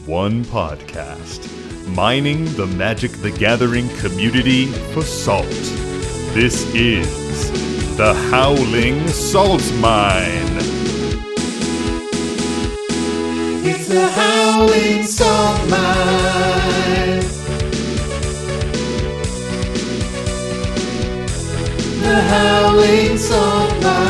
one podcast, mining the Magic the Gathering community for salt. This is the Howling Salt Mine. It's the Howling Salt Mine. The Howling Salt Mine.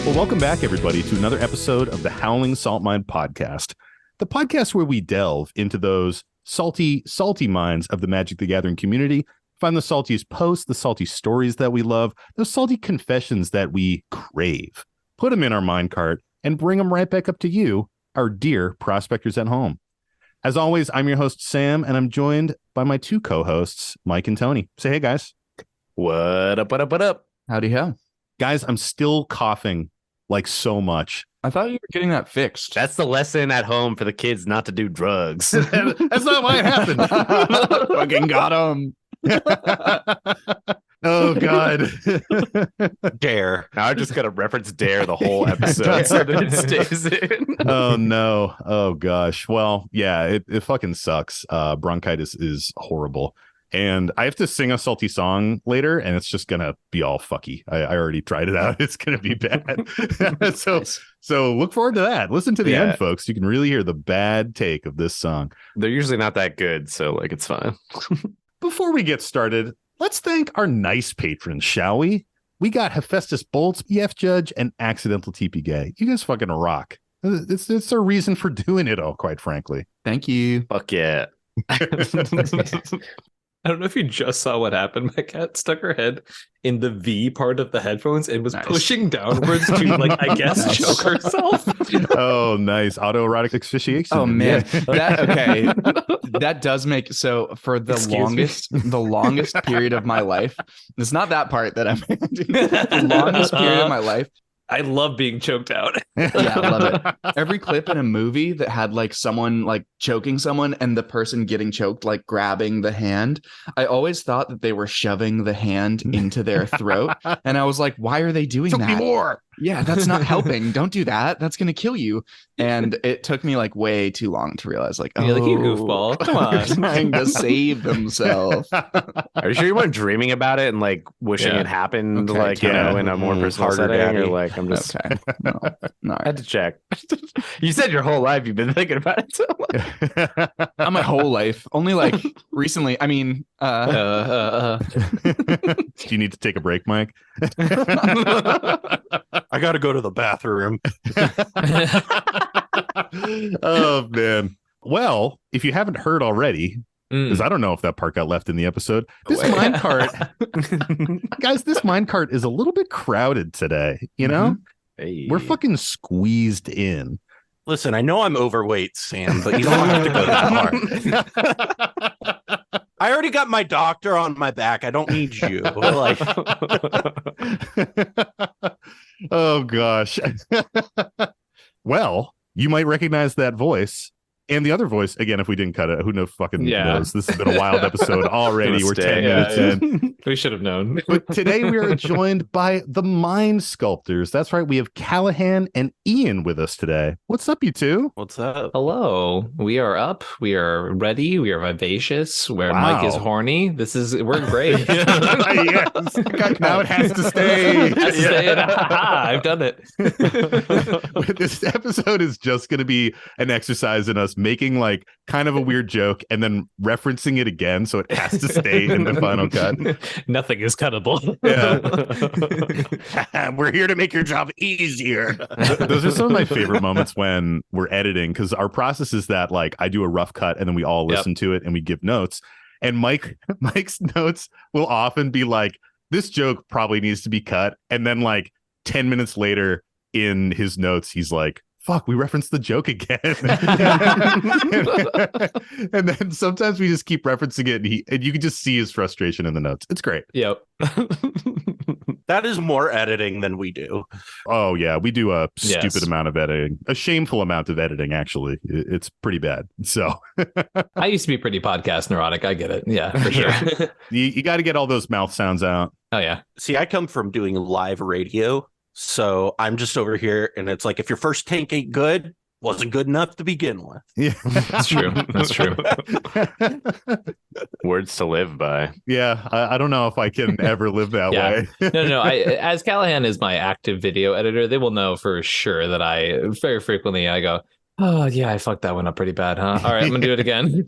Well, welcome back, everybody, to another episode of the Howling Salt Mine podcast, the podcast where we delve into those salty mines of the Magic the Gathering community, find the saltiest posts, the salty stories that we love, those salty confessions that we crave, put them in our mine cart, and bring them right back up to you, our dear prospectors at home. As always, I'm your host, Sam, and I'm joined by my two co-hosts, Mike and Tony. Say hey, guys. What up? Howdy ho. Guys, I'm still coughing like so much. I thought you were getting that fixed. That's the lesson at home for the kids not to do drugs. That's not why it happened. Fucking got him. Oh, God. Dare. Now I just got to reference Dare the whole episode so that it stays in. Oh, no. Oh, gosh. Well, yeah, it fucking sucks. Bronchitis is horrible. And I have to sing a salty song later, and it's just going to be all fucky. I already tried it out. It's going to be bad. So look forward to that. Listen to the end, folks. You can really hear the bad take of this song. They're usually not that good, so like it's fine. Before we get started, let's thank our nice patrons, shall we? We got Hephaestus Bolts, EF Judge, and Accidental TP Gay. You guys fucking rock. It's a reason for doing it all, quite frankly. Thank you. Fuck yeah. I don't know if you just saw what happened. My cat stuck her head in the V part of the headphones and was pushing downwards to, like, I guess, choke herself. Oh, nice. Autoerotic asphyxiation. Oh, man. That does make so for the longest period of my life. It's not that part that I'm the longest period of my life. I love being choked out. Yeah, I love it. Every clip in a movie that had like someone like choking someone and the person getting choked, like grabbing the hand, I always thought that they were shoving the hand into their throat. And I was like, why are they doing that? More. Yeah, that's not helping. Don't do that. That's going to kill you. And it took me like way too long to realize, like, you're like, you goofball. Come on. Trying to save themselves. Are you sure you weren't dreaming about it and like wishing it happened, like, you know, in a more personal setting? Or like, I'm just okay. No. I had to check. You said your whole life you've been thinking about it. So not my whole life. Only like recently. I mean, do you need to take a break, Mike? I got to go to the bathroom. Oh, man. Well, if you haven't heard already, because I don't know if that part got left in the episode, this minecart, guys, this minecart is a little bit crowded today. You know, We're fucking squeezed in. Listen, I know I'm overweight, Sam, but you don't have to go that far. I already got my doctor on my back. I don't need you. Like, oh, gosh. Well, you might recognize that voice. And the other voice, again, if we didn't cut it, who knows knows? This has been a wild episode already. We're 10 minutes in. We should have known. But today we are joined by the Mine Sculptors. That's right. We have Callahan and Ian with us today. What's up, you two? What's up? Hello. We are up. We are ready. We are vivacious. Where Mike is horny. We're great. Yes. Now it has to stay. I've done it. This episode is just going to be an exercise in us making like kind of a weird joke and then referencing it again, so it has to stay in the final cut. Nothing is cuttable. Yeah. We're here to make your job easier. Those are some of my favorite moments when we're editing, because our process is that like I do a rough cut and then we all listen to it and we give notes. And Mike's notes will often be like, this joke probably needs to be cut. And then like 10 minutes later in his notes, he's like, fuck, we referenced the joke again. And then sometimes we just keep referencing it, and you can just see his frustration in the notes. It's great. Yep. That is more editing than we do. Oh, yeah. We do a stupid amount of editing, a shameful amount of editing, actually. It's pretty bad. So I used to be pretty podcast neurotic. I get it. Yeah, for sure. You got to get all those mouth sounds out. Oh, yeah. See, I come from doing live radio. So I'm just over here, and it's like, if your first take ain't good, wasn't good enough to begin with. Yeah, That's true. That's true. Words to live by. Yeah, I don't know if I can ever live that Yeah. way. No. As Callahan is my active video editor, they will know for sure that I very frequently I go, oh yeah, I fucked that one up pretty bad, huh? All right, I'm gonna do it again.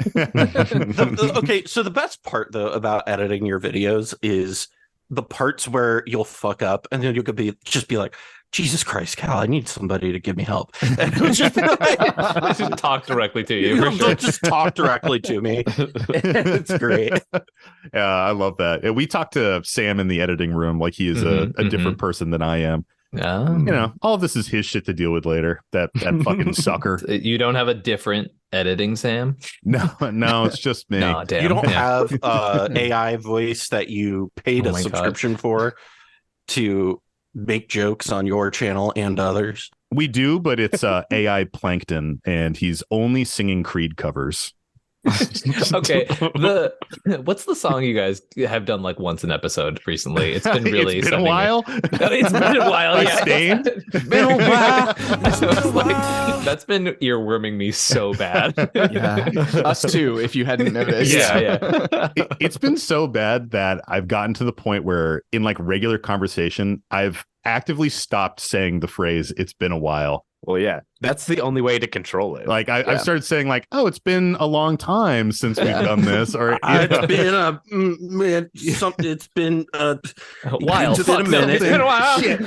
Okay, so the best part though about editing your videos is the parts where you'll fuck up, and then you could just be like, Jesus Christ, Cal, I need somebody to give me help. And it was just Just talk directly to you. For sure. just talk directly to me. It's great. Yeah, I love that. We talked to Sam in the editing room like he is a different person than I am. All of this is his shit to deal with later. That fucking sucker. You don't have a different editing, Sam? No, it's just me. No, damn. You don't have AI voice that you paid a subscription for to make jokes on your channel and others. We do, but it's AI Plankton, and he's only singing Creed covers. Okay, what's the song you guys have done like once an episode recently? It's been really it's been a while. It's been a while. Like Yeah, Stained? It's been a while. So it's like, that's been earworming me so bad. Yeah, us too. If you hadn't noticed. Yeah. It's been so bad that I've gotten to the point where in like regular conversation, I've actively stopped saying the phrase "it's been a while." Well, yeah, that's the only way to control it. Like I've started saying like, "Oh, it's been a long time since we've done this," or It's been a while. It's been a minute. It's been a while. Shit.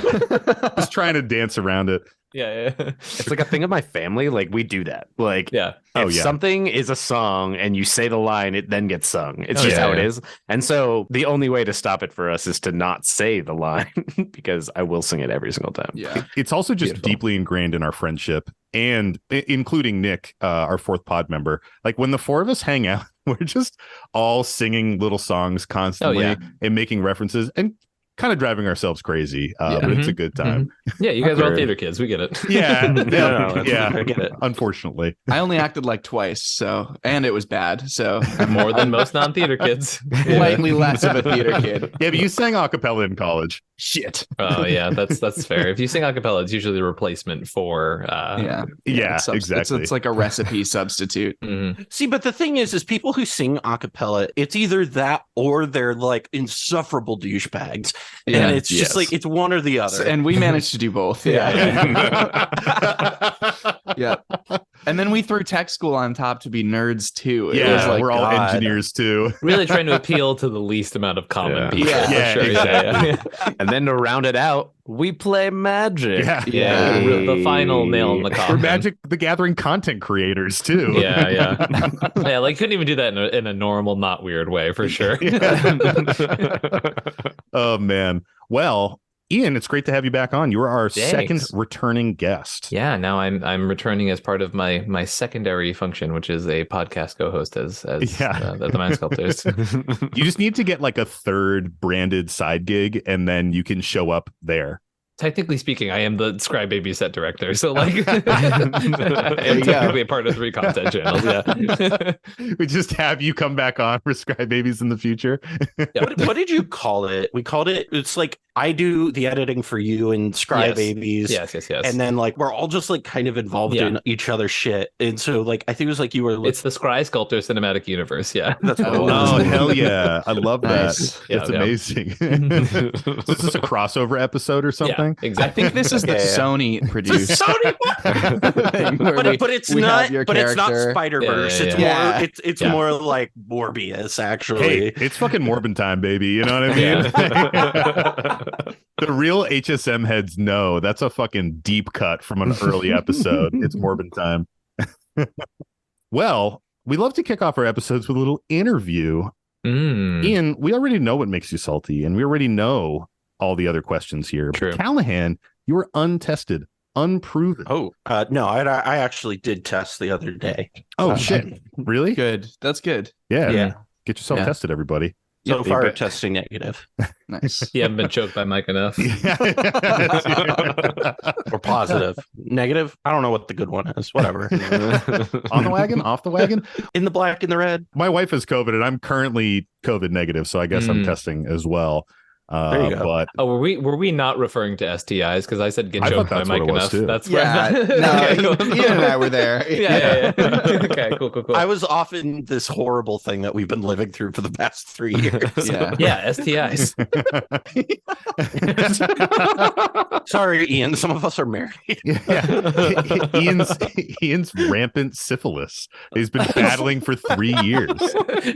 Just trying to dance around it. Yeah. It's like a thing of my family. Like we do that. Like Yeah. if something is a song and you say the line, it then gets sung. It's just how it is. And so the only way to stop it for us is to not say the line because I will sing it every single time. Yeah. It's also just Beautiful. deeply ingrained in our friendship, and including Nick, our fourth pod member. Like when the four of us hang out, we're just all singing little songs constantly and making references and kind of driving ourselves crazy. But it's a good time. Yeah, you guys are all theater kids. We get it. Yeah. Yeah, I get it. Unfortunately. I only acted like twice, and it was bad. So More than most non-theater kids. slightly less of a theater kid. Yeah, but you sang a cappella in college. Shit. Oh yeah, that's fair. If you sing a cappella, it's usually the replacement for Yeah, It's exactly. it's like a recipe substitute. See, but the thing is people who sing a cappella, it's either that or they're like insufferable douchebags. Yeah. And it's just like it's one or the other. And we managed to do both. Yeah. And then we threw tech school on top to be nerds too. It was like, we're all God. engineers too. Really trying to appeal to the least amount of common people. Yeah, for sure. exactly. And then to round it out, we play magic. Yeah. The final nail in the coffin. We're Magic the Gathering content creators too. Yeah. Like couldn't even do that in a normal, not weird way for sure. Oh man. Well, Ian, it's great to have you back on. You are our second returning guest. Yeah, now I'm returning as part of my secondary function, which is a podcast co-host as the Mine Sculptors. You just need to get like a third branded side gig, and then you can show up there. Technically speaking, I am the Scribe Baby set director, so like I'm technically a part of 3 content channels. Yeah, We just have you come back on for Scribe Babies in the future. What did you call it? We called it's like I do the editing for you and Scribe Babies. Yes. And then like we're all just like kind of involved in each other's shit. And so like I think it was like you were it's the Scry Sculptor cinematic universe. Yeah, that's what it Oh, was. hell yeah. I love that. Nice. That's amazing. Is this a crossover episode or something? Yeah, exactly. I think this is the Sony produced. thing where But it's we not. have your But it's not character. Spider-Verse. Yeah. It's more like Morbius actually. Hey, it's fucking Morbin time, baby. You know what I mean? The real HSM heads know that's a fucking deep cut from an early episode. It's Morbin time. Well, we love to kick off our episodes with a little interview. Ian, we already know what makes you salty, and we already know all the other questions here. True. But Callahan, you were untested, unproven. Oh, no, I actually did test the other day. Oh, shit. Really? Good. That's good. Yeah. Yeah. Get yourself Yeah. tested, everybody. So far, testing negative. Nice. You haven't been choked by Mike enough. Or positive. Negative? I don't know what the good one is. Whatever. On the wagon? Off the wagon? In the black, in the red. My wife has COVID, and I'm currently COVID negative, so I guess I'm testing as well. There you go. But Oh, were we not referring to STIs? Because I said get I choked thought by that's what Mike it was, enough. too. That's Yeah, okay, no, cool. Ian and I were there. Yeah. Okay, cool. I was off in this horrible thing that we've been living through for the past 3 years. Yeah, STIs. Sorry, Ian. Some of us are married. yeah. Ian's rampant syphilis. He's been battling for 3 years.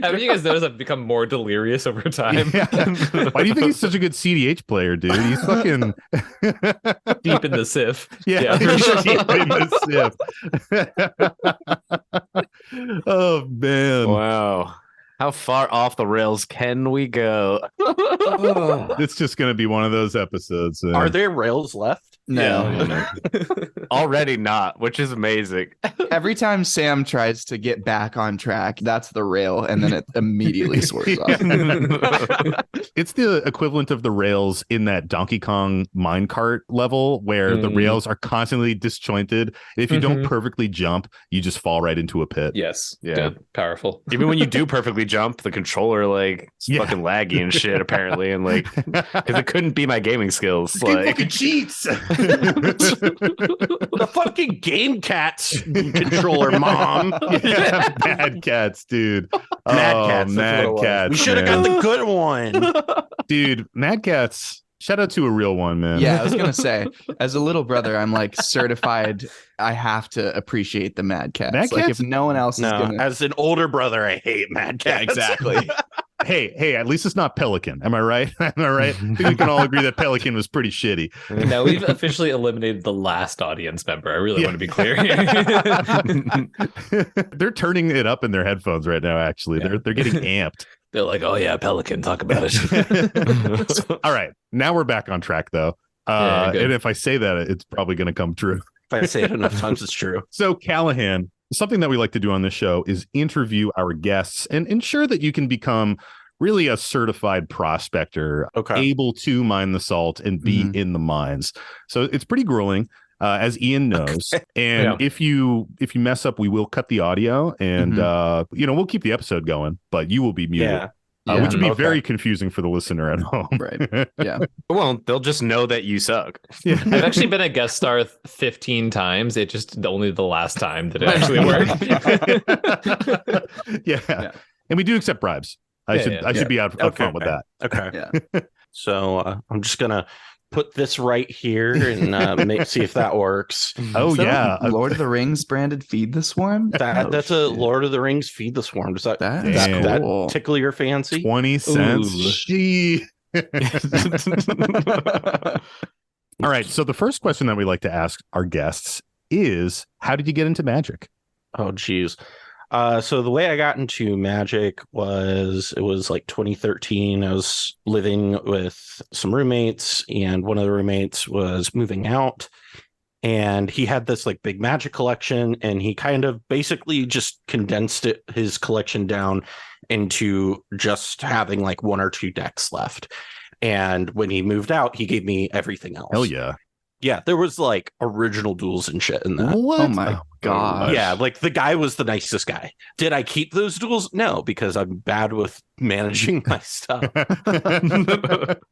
Haven't you guys noticed I've become more delirious over time? Yeah. Why do you think he's such a good cEDH player, dude? He's fucking Deep in the sif. yeah, for sure. deep in the sip. Oh man. Wow. How far off the rails can we go? It's just gonna be one of those episodes. Are there rails left? No. Already not, which is amazing. Every time Sam tries to get back on track, that's the rail, and then it immediately swerves off. It's the equivalent of the rails in that Donkey Kong minecart level where the rails are constantly disjointed. If you don't perfectly jump, you just fall right into a pit. Yes. Yeah. Good. Powerful. Even when you do perfectly jump, the controller like it's fucking laggy and shit apparently, and like because it couldn't be my gaming skills. Like fucking cheats. The fucking Game Cats controller, mom. Yeah, Mad Cats, dude. Mad Oh, Cats, that's Mad what it was. Cats. We should have man. got the good one. Dude, Mad Cats. Shout out to a real one, man. Yeah, I was gonna say, as a little brother, I'm like certified. I have to appreciate the Mad Cats. Mad Like Cats? if no one else is No, gonna, as an older brother, I hate Mad Cats. exactly. Hey, at least it's not Pelican. Am I right? Am I right? I think we can all agree that Pelican was pretty shitty. Now we've officially eliminated the last audience member. I really want to be clear here. They're turning it up in their headphones right now, actually. Yeah. They're getting amped. They're like, oh yeah, Pelican, talk about it. All right. Now we're back on track, though. Yeah, good. And if I say that, it's probably going to come true. If I say it enough times, it's true. So, Callahan, something that we like to do on this show is interview our guests and ensure that you can become really a certified prospector, able to mine the salt and be in the mines. So it's pretty grueling, as Ian knows. And if you mess up, we will cut the audio and we'll keep the episode going, but you will be muted. Which would be very confusing for the listener at home. Right. Yeah. well, they'll just know that you suck. Yeah. I've actually been a guest star 15 times. It just only the last time that it actually worked. Yeah. And we do accept bribes. I should be out front with that. Okay. Yeah. So I'm just gonna put this right here and see if that works. Oh Is that yeah, a Lord of the Rings branded Feed the Swarm. That's a Lord of the Rings Feed the Swarm. Does that cool. tickle your fancy? 20 cents. Gee. All right. So the first question that we like to ask our guests is, how did you get into magic? Oh, geez. So the way I got into magic was like 2013. I was living with some roommates, and one of the roommates was moving out, and he had this like big magic collection, and he kind of basically just condensed his collection down into just having like 1 or 2 decks left. And when he moved out, he gave me everything else. Hell yeah. Yeah, there was like original duels and shit in that. What? Oh my god. Yeah, like the guy was the nicest guy. Did I keep those duels? No, because I'm bad with managing my stuff.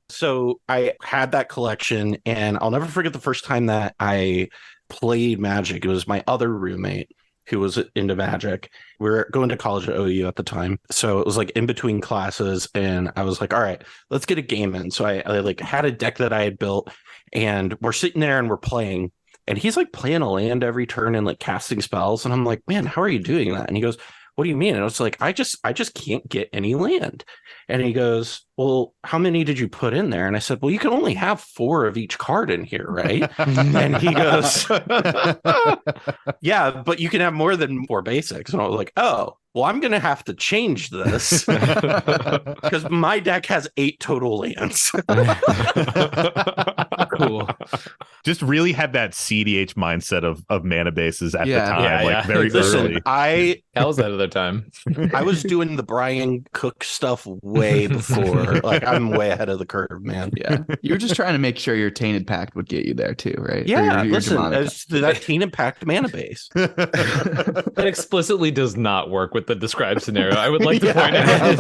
So I had that collection, and I'll never forget the first time that I played Magic. It was my other roommate who was into Magic. We were going to college at OU at the time. So it was like in between classes, and I was like, all right, let's get a game in. So I like had a deck that I had built, and we're sitting there and we're playing, and he's like playing a land every turn and like casting spells. And I'm like, man, how are you doing that? And he goes, what do you mean? And I was like, I just can't get any land. And he goes, well, how many did you put in there? And I said, well, you can only have 4 of each card in here, right? And he goes, yeah, but you can have more than 4 basics. And I was like, oh, well, I'm going to have to change this because my deck has 8 total lands. Cool. Just really had that cEDH mindset of mana bases at the Yeah. time, Yeah, like yeah. very Listen, early. I How's that other time? was doing the Brian Cook stuff way way before. Like, I'm way ahead of the curve, man. Yeah. You were just trying to make sure your Tainted Pact would get you there too, right? Or Yeah, your listen, demonic as to that Tainted Pact mana base. That explicitly does not work with the described scenario. I would like to point out.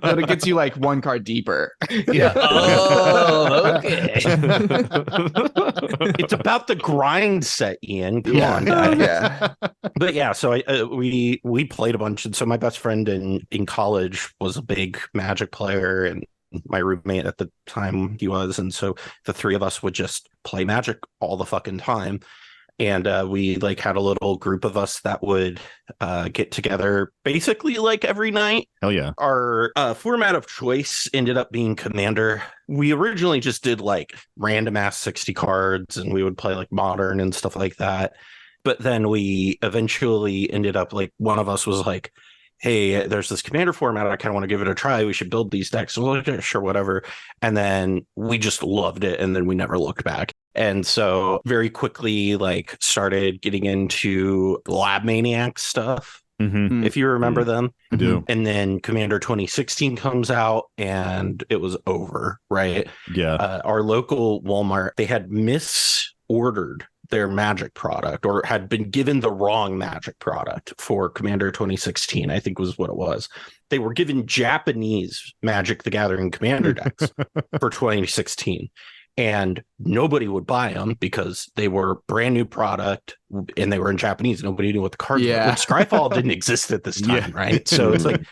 But it gets you like one card deeper. Yeah. Oh, okay. It's about the grind set, Ian. Come on, guys. Yeah. But yeah, so we played a bunch, and so my best friend in college was a big Magic player, and my roommate at the time he was, and so the three of us would just play Magic all the fucking time. And we like had a little group of us that would get together basically like every night. Hell yeah. Our format of choice ended up being Commander. We originally just did like random ass 60 cards, and we would play like Modern and stuff like that. But then we eventually ended up like, one of us was like, hey, there's this Commander format. I kind of want to give it a try. We should build these decks. So we're like, yeah, sure, whatever. And then we just loved it. And then we never looked back. And so very quickly, like, started getting into Lab Maniac stuff, if you remember them. I do. And then Commander 2016 comes out, and it was over, right? Yeah. Our local Walmart, they had misordered their Magic product, or had been given the wrong Magic product for Commander 2016, I think was what it was. They were given Japanese Magic the Gathering Commander decks for 2016. And nobody would buy them because they were brand new product and they were in Japanese. Nobody knew what the cards were. And Scryfall didn't exist at this time, right? So it's like,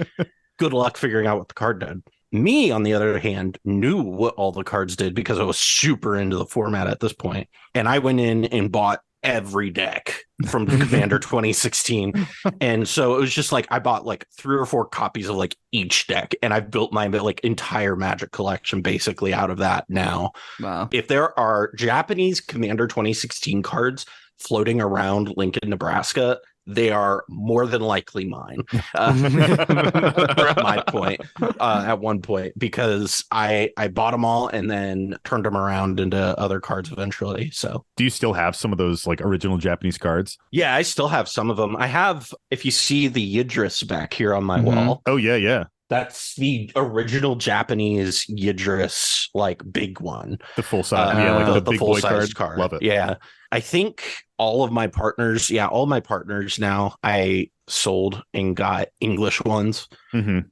good luck figuring out what the card did. Me, on the other hand, knew what all the cards did because I was super into the format at this point. And I went in and bought every deck from Commander 2016. And so it was just like, I bought like 3 or 4 copies of like each deck, and I've built my like entire Magic collection basically out of that now. Wow. If there are Japanese Commander 2016 cards floating around Lincoln, Nebraska, they are more than likely mine. At my point, at one point, because I bought them all and then turned them around into other cards eventually. So, do you still have some of those like original Japanese cards? Yeah, I still have some of them. I have, if you see the Yidris back here on my wall. Oh yeah, yeah. That's the original Japanese Yidris, like big one. The full size, yeah, like the big boy card. Love it. Yeah. I think all my partners now, I sold and got English ones. Your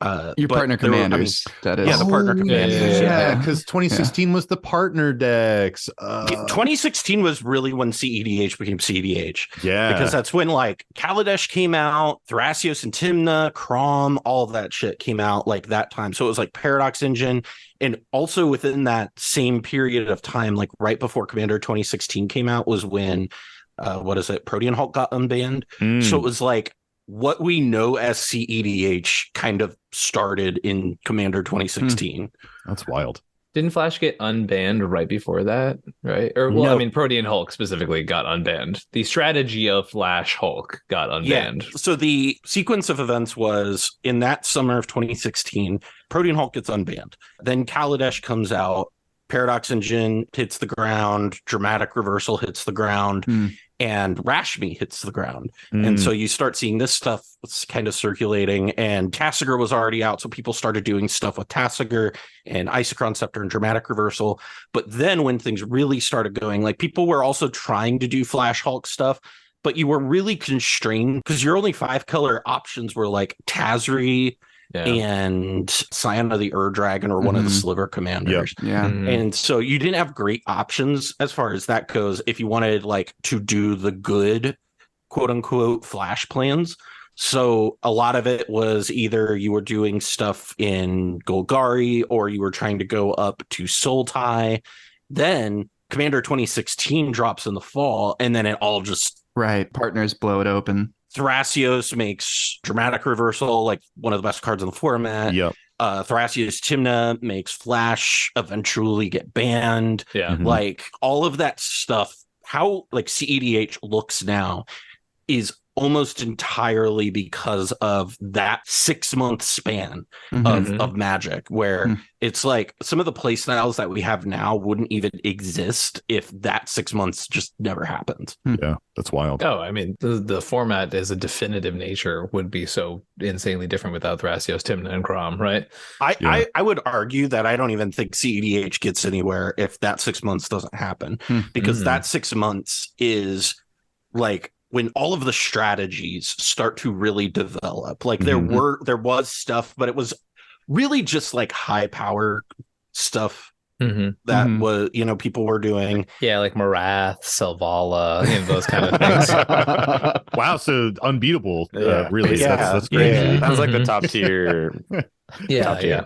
partner commanders, that is. Yeah, the partner commanders. Yeah, because 2016 was the partner decks. 2016 was really when cEDH became cEDH. Yeah. Because that's when like Kaladesh came out, Thrasios and Timna, Crom, all of that shit came out like that time. So it was like Paradox Engine. And also within that same period of time, like right before Commander 2016 came out, was when Protean Hulk got unbanned. So it was like what we know as cEDH kind of started in Commander 2016. That's wild. Didn't Flash get unbanned right before that, right? Or well, No. I mean, Protean Hulk specifically got unbanned. The strategy of Flash Hulk got unbanned. Yeah. So the sequence of events was in that summer of 2016, Protean Hulk gets unbanned. Then Kaladesh comes out, Paradox Engine hits the ground, Dramatic Reversal hits the ground, and Rashmi hits the ground. And so you start seeing this stuff kind of circulating, and Tasigur was already out. So people started doing stuff with Tasigur and Isochron Scepter and Dramatic Reversal. But then when things really started going, like people were also trying to do Flash Hulk stuff, but you were really constrained because your only 5-color options were like Tazri and Scion of the Ur-Dragon or one of the Sliver Commanders. And so you didn't have great options as far as that goes if you wanted like to do the good quote unquote Flash plans. So a lot of it was either you were doing stuff in Golgari or you were trying to go up to Sultai. Then Commander 2016 drops in the fall, and then it all just partners blow it open. Thrasios makes Dramatic Reversal like one of the best cards in the format. Thrasios Timna makes Flash eventually get banned. Like all of that stuff, how like cEDH looks now is almost entirely because of that 6-month span of Magic, where it's like some of the play styles that we have now wouldn't even exist if that 6 months just never happened. Yeah, that's wild. Oh, I mean, the format as a definitive nature would be so insanely different without Thrasios, Tymna, and Crom, right? I would argue that I don't even think cEDH gets anywhere if that 6 months doesn't happen, because that 6 months is like when all of the strategies start to really develop. Like there was stuff, but it was really just like high power stuff that was, you know, people were doing. Yeah, like Marath, Selvala, you know, those kind of things. Wow, so unbeatable, really. Yeah. That's crazy. Yeah. Sounds like the top tier. Yeah.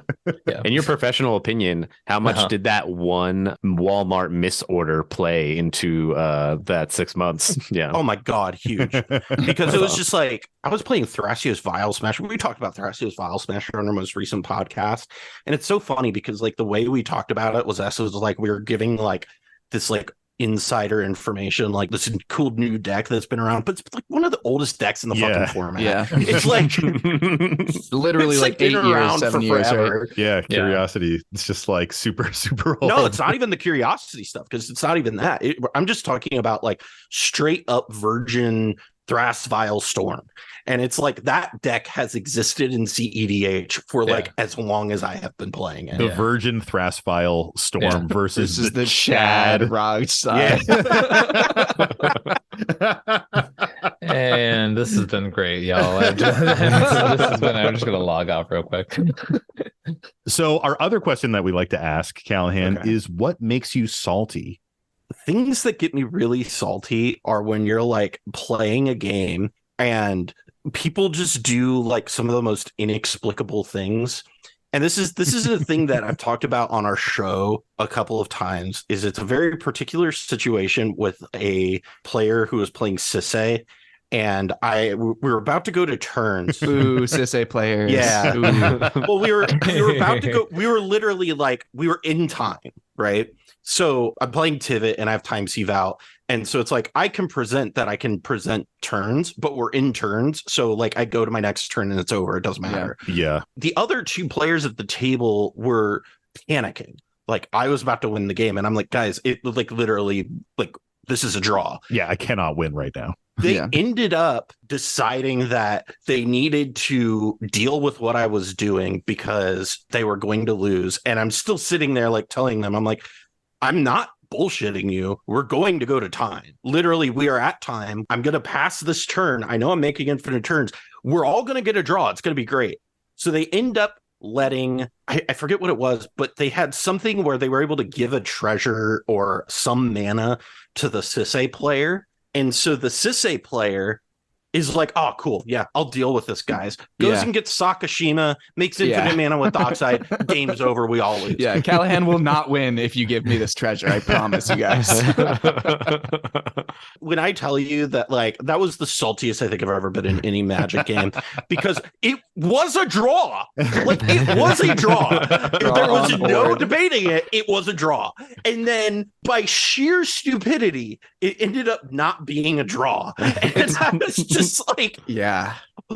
In your professional opinion, how much did that one Walmart misorder play into that 6 months? Yeah. Oh my God, huge. Because it was just like, I was playing Thrasios Vial Smasher. We talked about Thrasios Vial Smasher on our most recent podcast. And it's so funny because like the way we talked about it was like we were giving like this like insider information, like this cool new deck that's been around, but it's like one of the oldest decks in the fucking format. Yeah. It's like literally it's like 8 years, 7 years, forever. right? Yeah, Curiosity. It's just like super, super old. No, it's not even the Curiosity stuff, because it's not even that. I'm just talking about like straight up virgin Thras Vial Storm. And it's like that deck has existed in cEDH for like as long as I have been playing it. The Virgin Thrasfile Storm versus the Chad Rog side. And this has been great, y'all. I'm just going to log off real quick. So our other question that we like to ask, Callahan, is what makes you salty? Things that get me really salty are when you're like playing a game and people just do like some of the most inexplicable things. And this is a thing that I've talked about on our show a couple of times. Is it's a very particular situation with a player who was playing Sisse, and we were about to go to turns. Ooh, Sisse players. Yeah. Ooh. Well, we were about to go. We were literally like, we were in time, right? So I'm playing Tivit and I have time Eval. And so it's like, I can present turns, but we're in turns. So like I go to my next turn and it's over. It doesn't matter. Yeah. The other two players at the table were panicking. Like I was about to win the game. And I'm like, guys, it like literally like this is a draw. Yeah. I cannot win right now. They ended up deciding that they needed to deal with what I was doing because they were going to lose. And I'm still sitting there like telling them, I'm like, I'm not bullshitting you. We're going to go to time. Literally, we are at time. I'm going to pass this turn. I know I'm making infinite turns. We're all going to get a draw. It's going to be great. So they end up letting, I forget what it was, but they had something where they were able to give a treasure or some mana to the Sisse player. And so the Sisse player is like, oh, cool. Yeah, I'll deal with this, guys. Goes and gets Sakashima, makes infinite mana with Dockside. Game's over. We all lose. Yeah, Callahan will not win if you give me this treasure. I promise you guys. When I tell you that, like, that was the saltiest I think I've ever been in any Magic game, because it was a draw. Like, it was a draw. There was no debating it. It was a draw. And then by sheer stupidity, it ended up not being a draw. And I was just like,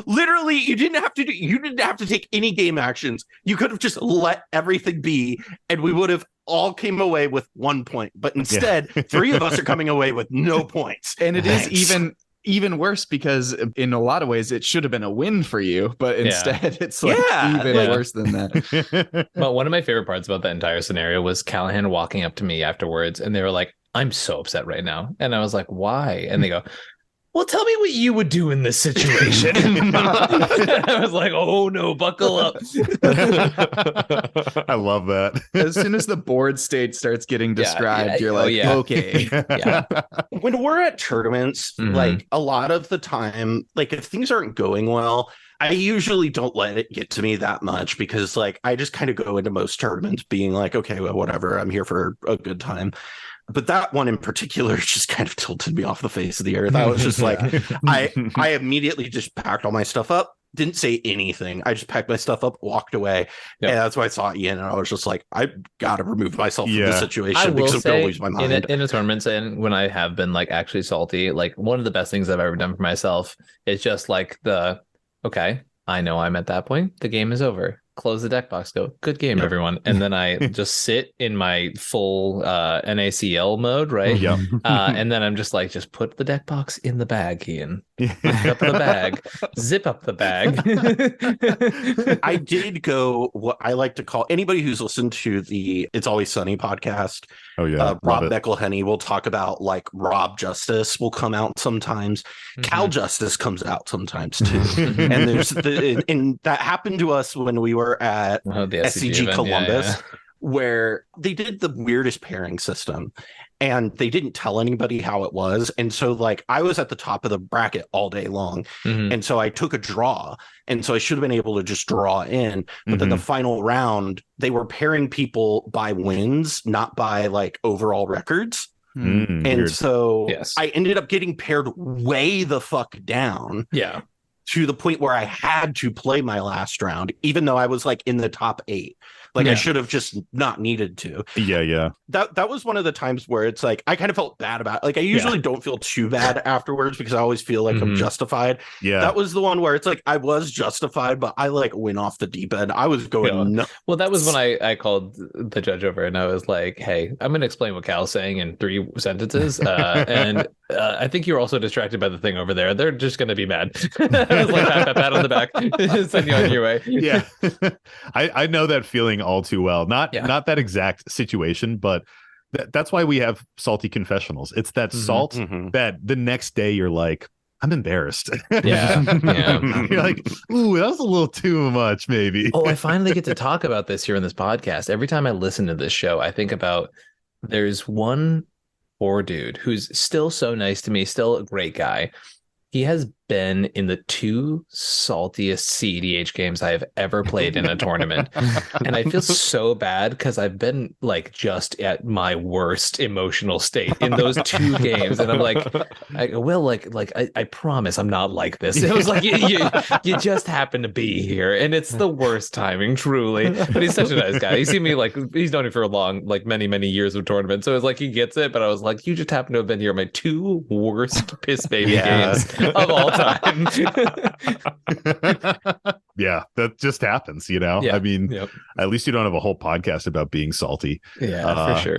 literally, you didn't have to take any game actions. You could have just let everything be, and we would have all came away with 1 point. But instead, 3 of us are coming away with no points. And it is even worse because in a lot of ways it should have been a win for you, but instead it's like even worse than that. But one of my favorite parts about that entire scenario was Callahan walking up to me afterwards, and they were like, "I'm so upset right now," and I was like, "Why?" And they go, "Well, tell me what you would do in this situation." I was like, "Oh no, buckle up." I love that. As soon as the board state starts getting described, you're like, okay. When we're at tournaments, like a lot of the time, like if things aren't going well, I usually don't let it get to me that much, because like I just kind of go into most tournaments being like, okay, well, whatever, I'm here for a good time. But that one in particular just kind of tilted me off the face of the earth. I was just like, I immediately just packed all my stuff up, didn't say anything. I just packed my stuff up, walked away. Yep. And that's why I saw Ian, and I was just like, I gotta remove myself from this situation I will because I'm gonna say lose my mind. in a tournament, and when I have been like actually salty, like one of the best things I've ever done for myself is just like okay, I know I'm at that point. The game is over. Close the deck box, go, good game, everyone. And then I just sit in my full NaCl mode, right? Yep. And then I'm just like, just put the deck box in the bag, Ian. Zip up the bag. Zip up the bag. I did go what I like to call, anybody who's listened to the It's Always Sunny podcast, Oh yeah, Rob McElhenney will talk about like Rob Justice will come out sometimes. Cal Justice comes out sometimes too. And there's and that happened to us when we were at the SCG event. Columbus, where they did the weirdest pairing system and they didn't tell anybody how it was. And so like I was at the top of the bracket all day long. And so I took a draw. And so I should have been able to just draw in. But then the final round, they were pairing people by wins, not by like overall records. And weird. so Yes. I ended up getting paired way the fuck down. Yeah. To the point where I had to play my last round, even though I was like in the top 8. Like I should have just not needed to. Yeah. That was one of the times where it's like I kind of felt bad about it. Like I usually don't feel too bad afterwards because I always feel like I'm justified. Yeah. That was the one where it's like I was justified, but I like went off the deep end. I was going nuts. Well, that was when I called the judge over and I was like, hey, I'm going to explain what Cal's saying in 3 sentences. And I think you're also distracted by the thing over there. They're just going to be mad. I was like, pat on the back. Send you on your way. Yeah. I know that feeling all too well. Not that exact situation, but that's why we have salty confessionals. It's that salt that the next day you're like, I'm embarrassed. Yeah. You're like, ooh, that was a little too much, maybe. Oh, I finally get to talk about this here in this podcast. Every time I listen to this show, I think about there's one poor dude who's still so nice to me, still a great guy. He has been in the 2 saltiest cEDH games I have ever played in a tournament. And I feel so bad because I've been like just at my worst emotional state in those 2 games. And I'm like, I promise I'm not like this. It was like, you just happen to be here. And it's the worst timing, truly. But he's such a nice guy. He's seen me like, he's known me for a long, like many, many years of tournament. So it's like, he gets it. But I was like, you just happen to have been here my 2 worst piss baby games of all time. Yeah, that just happens, you know. I mean, at least you don't have a whole podcast about being salty. For sure.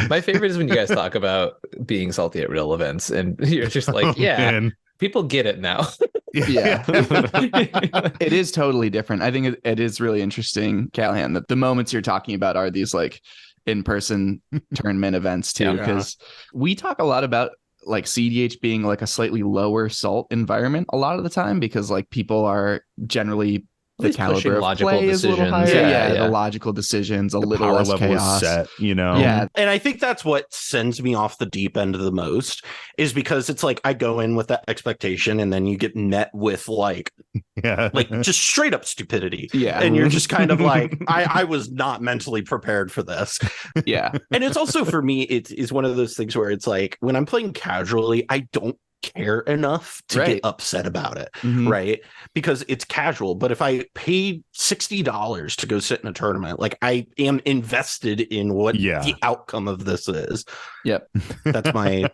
My favorite is when you guys talk about being salty at real events and you're just like, people get it now. Yeah. It is totally different. I think it is really interesting, Callahan, that the moments you're talking about are these like in-person tournament events too, because we talk a lot about like cEDH being like a slightly lower salt environment a lot of the time because like people are generally the caliber of play is a little higher. The logical decisions, a little power less level chaos. is set, you know. Yeah. And I think that's what sends me off the deep end the most is because it's like I go in with that expectation and then you get met with like just straight up stupidity. Yeah. And you're just kind of like, I was not mentally prepared for this. Yeah. And it's also for me, it's one of those things where it's like when I'm playing casually, I don't care enough to get upset about it, right? Because it's casual. But if I paid $60 to go sit in a tournament, like I am invested in what the outcome of this is. Yep. That's my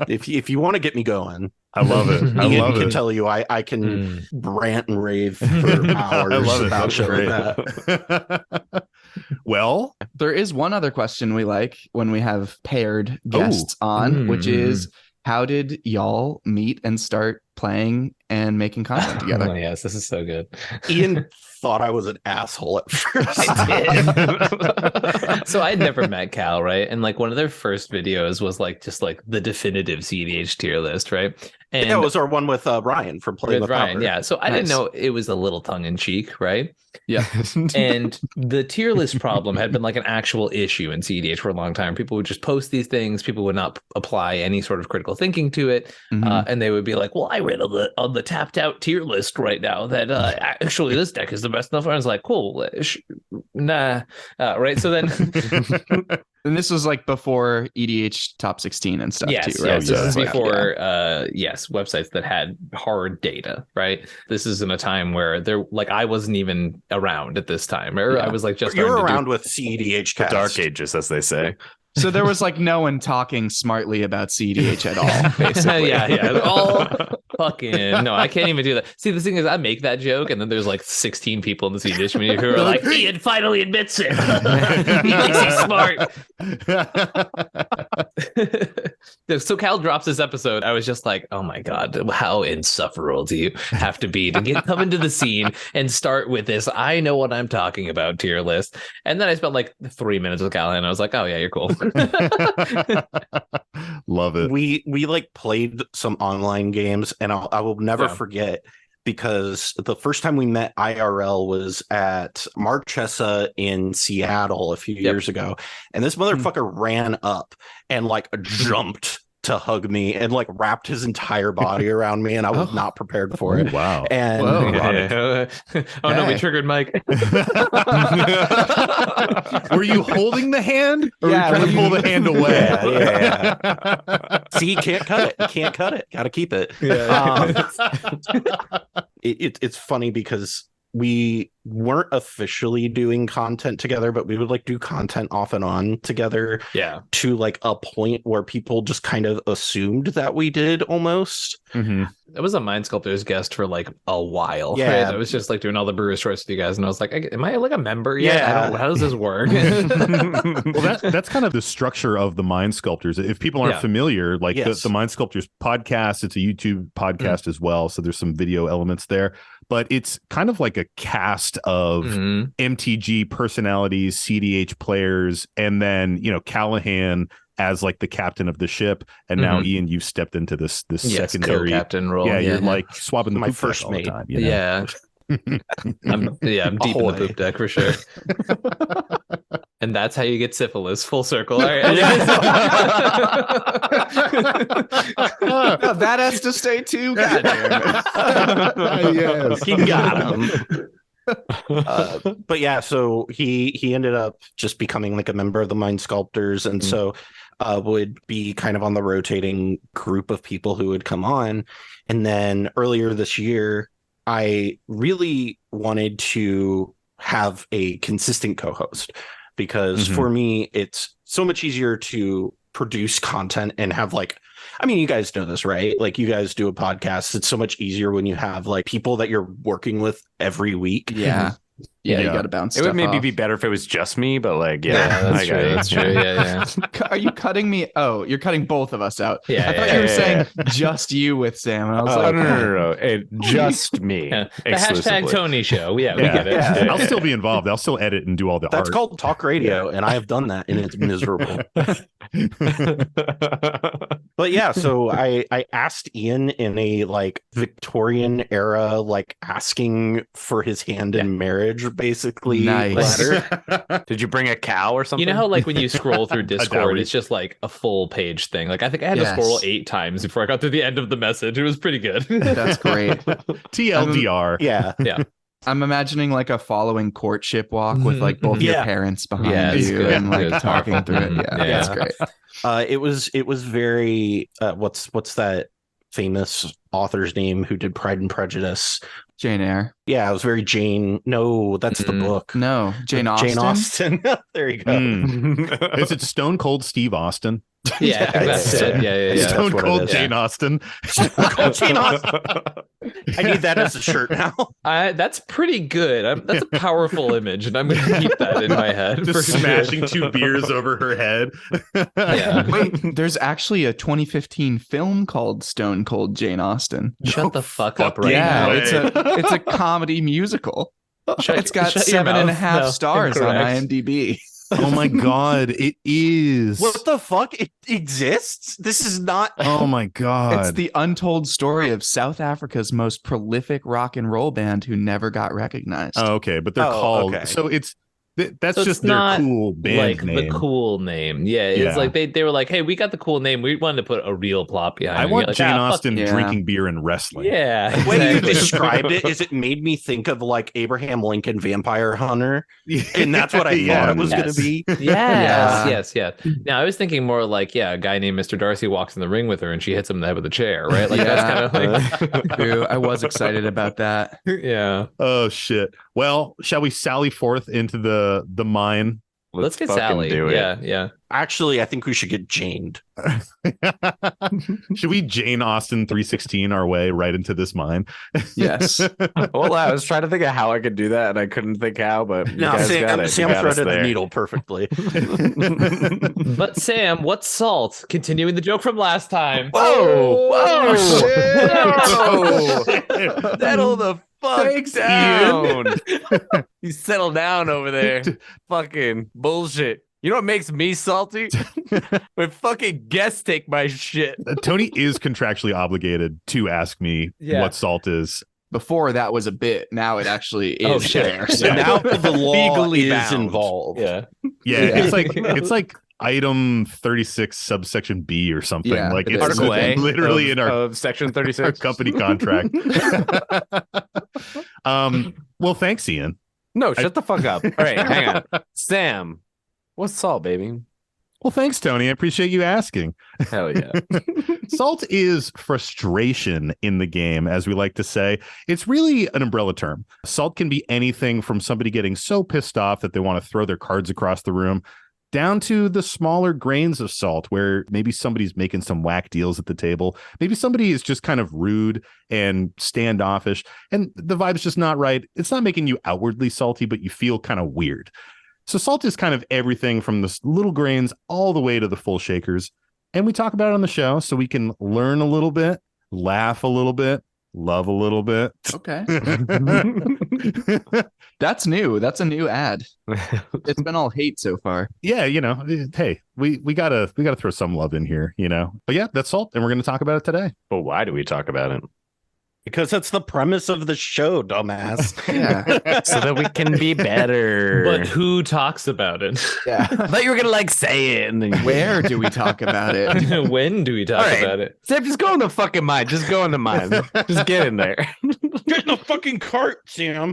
if you want to get me going, I love it. Ian can tell you I can rant and rave for hours I love it. about shit like that. Well, there is one other question we like when we have paired guests on, which is how did y'all meet and start playing and making content together? Oh, yes, this is so good. Ian thought I was an asshole at first. I did. So I'd never met Cal, right? And like one of their first videos was like just like the definitive cEDH tier list, right? And it was our one with Ryan from Playing with Ryan. Power. Yeah. So I didn't know it was a little tongue in cheek, right? Yeah. And the tier list problem had been like an actual issue in cEDH for a long time. People would just post these things. People would not apply any sort of critical thinking to it. And they would be like, well, I read on the the tapped out tier list right now that actually this deck is the best enough. I was like, cool, nah, right. So then, and this was like before EDH top 16 and stuff too, right? Yes, So this is it's before websites that had hard data, right? This is in a time where I wasn't even around at this time, or I was like just you were around with cEDH The cast. Dark Ages, as they say. So there was like no one talking smartly about cEDH at all, basically. yeah. All fucking no, I can't even do that. See, the thing is, I make that joke, and then there's like 16 people in the CEDH community who are like, Ian finally admits it. He thinks he's smart. So Cal drops this episode. I was just like, oh my god, how insufferable do you have to be to come into the scene and start with this? I know what I'm talking about tier list. And then I spent like 3 minutes with Callahan. I was like, oh yeah, you're cool. Love it. We like played some online games, and I will never forget, because the first time we met IRL was at Marchesa in Seattle a few years ago, and this motherfucker ran up and like jumped to hug me and like wrapped his entire body around me, and I was not prepared for it. Wow. And No, we triggered Mike. Were you holding the hand? Or were you trying to pull the hand away? Yeah. See, you can't cut it. You can't cut it. Got to keep it. It's funny because we weren't officially doing content together, but we would like do content off and on together. Yeah. To like a point where people just kind of assumed that we did almost. Mm-hmm. I was a Mine Sculptors guest for like a while. Yeah. Right? I was just like doing all the Brewer's Choice with you guys, and I was like, am I like a member yet? Yeah. How does this work? Well, that's kind of the structure of the Mine Sculptors. If people aren't familiar, like the Mine Sculptors podcast, it's a YouTube podcast as well, so there's some video elements there. But it's kind of like a cast of MTG personalities, cEDH players, and then Callahan as like the captain of the ship, and now Ian, you've stepped into this secondary co-captain role. Yeah, you're like swapping the My poop first deck all the mate. time. You know? Yeah. I'm deep in the poop deck for sure. And that's how you get syphilis. Full circle. All right. No, that has to stay too. God damn it. Yes. He got him. But yeah, so he ended up just becoming like a member of the Mine Sculptors, and so would be kind of on the rotating group of people who would come on. And then earlier this year, I really wanted to have a consistent co-host, because for me, it's so much easier to produce content and have like, I mean, you guys know this, right? Like, you guys do a podcast. It's so much easier when you have like people that you're working with every week. Yeah. You got to bounce. It would maybe off. be better if it was just me, but like, that's true. That's true. Yeah. Are you cutting me? Oh, you're cutting both of us out. Yeah, I thought you were saying just you with Sam. And I was like, no. Just me. The hashtag Tony show. Yeah, we get it. Yeah. I'll still be involved. I'll still edit and do all the That's art. called talk radio, and I have done that, and it's miserable. But yeah, so I asked Ian in a like Victorian era, like asking for his hand in marriage, basically. Nice. Letter. Did you bring a cow or something? You know how like when you scroll through Discord, dowry. it's just like a full page thing. Like I think I had to scroll 8 times before I got to the end of the message. It was pretty good. that's great. TLDR. Yeah. I'm imagining like a following courtship walk with like both your parents behind it's you good. and like It's talking powerful. through it. Yeah, Yeah. that's great. It was very what's that famous author's name who did Pride and Prejudice? Jane Eyre. Yeah, it was very Jane. No, that's the book. No, Jane Austen. Jane Austen. There you go. Is it Stone Cold Steve Austin? Yeah, that's it. Yeah. Stone what it Cold is. Jane Austen. Cold Jane Austen. I need that as a shirt now. That's pretty good. That's a powerful image, and I'm going to keep that in my head. Just for smashing sure. 2 beers over her head. Yeah. Wait, there's actually a 2015 film called Stone Cold Jane Austen. Shut the fuck up right Yeah, now. it's a comedy musical. It's got shut your 7.5 mouth. No, stars on incorrect. IMDb. Oh my god, it is. What the fuck? It exists? This is not. Oh my god. It's the untold story of South Africa's most prolific rock and roll band who never got recognized. Oh, okay, but they're Oh, called okay. so it's That's So it's just their not cool band like name. the cool name. Yeah, it's Yeah. like they were like, hey, we got the cool name. We wanted to put a real plot behind it. I And want you're like, Jane fuck Austen yeah. drinking beer and wrestling. Yeah, The way you exactly. described it is it made me think of like Abraham Lincoln Vampire Hunter. And that's what I thought it was going to be. Yes. Now I was thinking more like, a guy named Mr. Darcy walks in the ring with her and she hits him in the head with a chair, right? Like that's kind of like, True. I was excited about that. yeah. Oh shit. Well, shall we sally forth into the mine? Let's get fucking Sally. do it. Yeah. Actually, I think we should get Janed. Should we Jane Austen 316 our way right into this mine? Yes. Well, I was trying to think of how I could do that, and I couldn't think how. But you No, guys got it. Sam You got us threaded the there. needle perfectly. But Sam, what's salt? Continuing the joke from last time. Whoa! shit. Settle the fuck Thanks, down. You settle down over there. Fucking bullshit. You know what makes me salty? When fucking guests take my shit. Tony is contractually obligated to ask me what salt is. Before that was a bit. Now it actually is Oh, shit. there. So So now the law Legally is bound. involved. Yeah. Yeah, it's like item 36 subsection B or something. Yeah, like it it's is. Article A literally of, in our of section 36. our company contract. Well, thanks, Ian. No, shut the fuck up. All right, hang on. Sam, what's salt, baby? Well, thanks, Tony. I appreciate you asking. Hell yeah. Salt is frustration in the game, as we like to say. It's really an umbrella term. Salt can be anything from somebody getting so pissed off that they want to throw their cards across the room, down to the smaller grains of salt where maybe somebody's making some whack deals at the table. Maybe somebody is just kind of rude and standoffish, and the vibe's just not right. It's not making you outwardly salty, but you feel kind of weird. So salt is kind of everything from the little grains all the way to the full shakers. And we talk about it on the show so we can learn a little bit, laugh a little bit, love a little bit. okay. That's new. That's a new ad. It's been all hate so far. Yeah, hey, we gotta throw some love in here, But yeah, that's salt, and we're gonna talk about it today. But why do we talk about it? Because that's the premise of the show, dumbass. Yeah. So that we can be better. But who talks about it? Yeah. I thought you were gonna say it, and then Where do we talk about it? When do we talk All right. about it? Sam, just go in the fucking mine. Just go in the mine. Just get in there. Get in the fucking cart, Sam.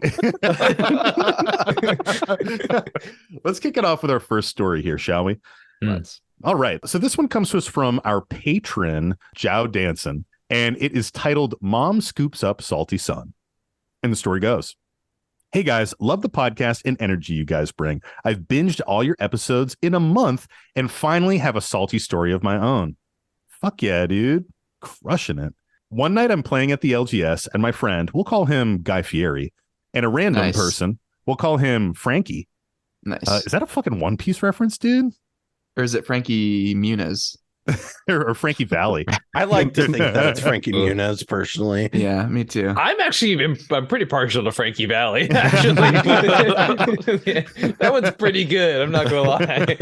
Let's kick it off with our first story here, shall we? Let's. All right. So this one comes to us from our patron, Jow Danson, and it is titled Mom Scoops Up Salty Son. And the story goes, hey guys, love the podcast and energy you guys bring. I've binged all your episodes in a month and finally have a salty story of my own. Fuck yeah, dude. Crushing it. One night I'm playing at the LGS and my friend, we'll call him Guy Fieri, and a random Nice. person, we'll call him Frankie. Nice. Is that a fucking One Piece reference, dude? Or is it Frankie Muniz? or Frankie Valley? I like to think that it's Frankie Muniz, personally. Yeah, me too. I'm pretty partial to Frankie Valley, actually. That one's pretty good. I'm not gonna lie.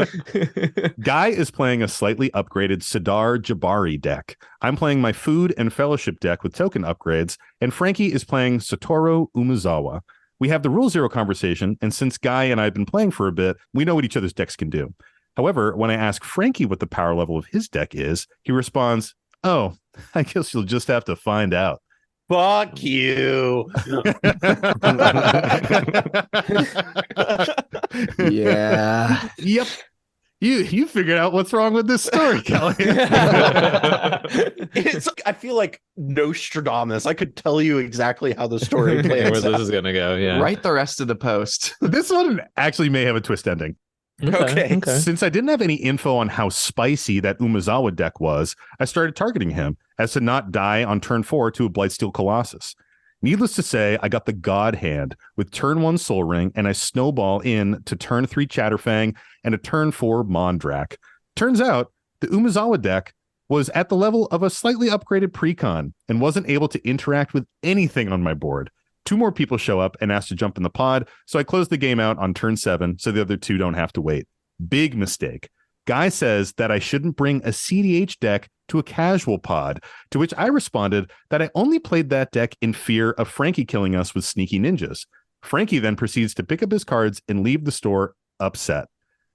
Guy is playing a slightly upgraded Sidar Jabari deck. I'm playing my food and fellowship deck with token upgrades, and Frankie is playing Satoru Umezawa. We have the Rule Zero conversation, and since Guy and I have been playing for a bit, we know what each other's decks can do. However, when I ask Frankie what the power level of his deck is, he responds, oh, I guess you'll just have to find out. Fuck you. Yeah. Yep. You figured out what's wrong with this story, Kelly. I feel like Nostradamus. I could tell you exactly how the story Where plays this out. is gonna go, yeah. Write the rest of the post. This one actually may have a twist ending. Okay. Since I didn't have any info on how spicy that Umezawa deck was, I started targeting him as to not die on turn 4 to a Blightsteel Colossus. Needless to say, I got the God Hand with turn 1 Soul Ring, and I snowball in to turn 3 Chatterfang and a turn 4 Mondrak. Turns out the Umezawa deck was at the level of a slightly upgraded Precon and wasn't able to interact with anything on my board. 2 more people show up and ask to jump in the pod, so I close the game out on turn 7 so the other 2 don't have to wait. Big mistake. Guy says that I shouldn't bring a cEDH deck to a casual pod, to which I responded that I only played that deck in fear of Frankie killing us with sneaky ninjas. Frankie then proceeds to pick up his cards and leave the store upset.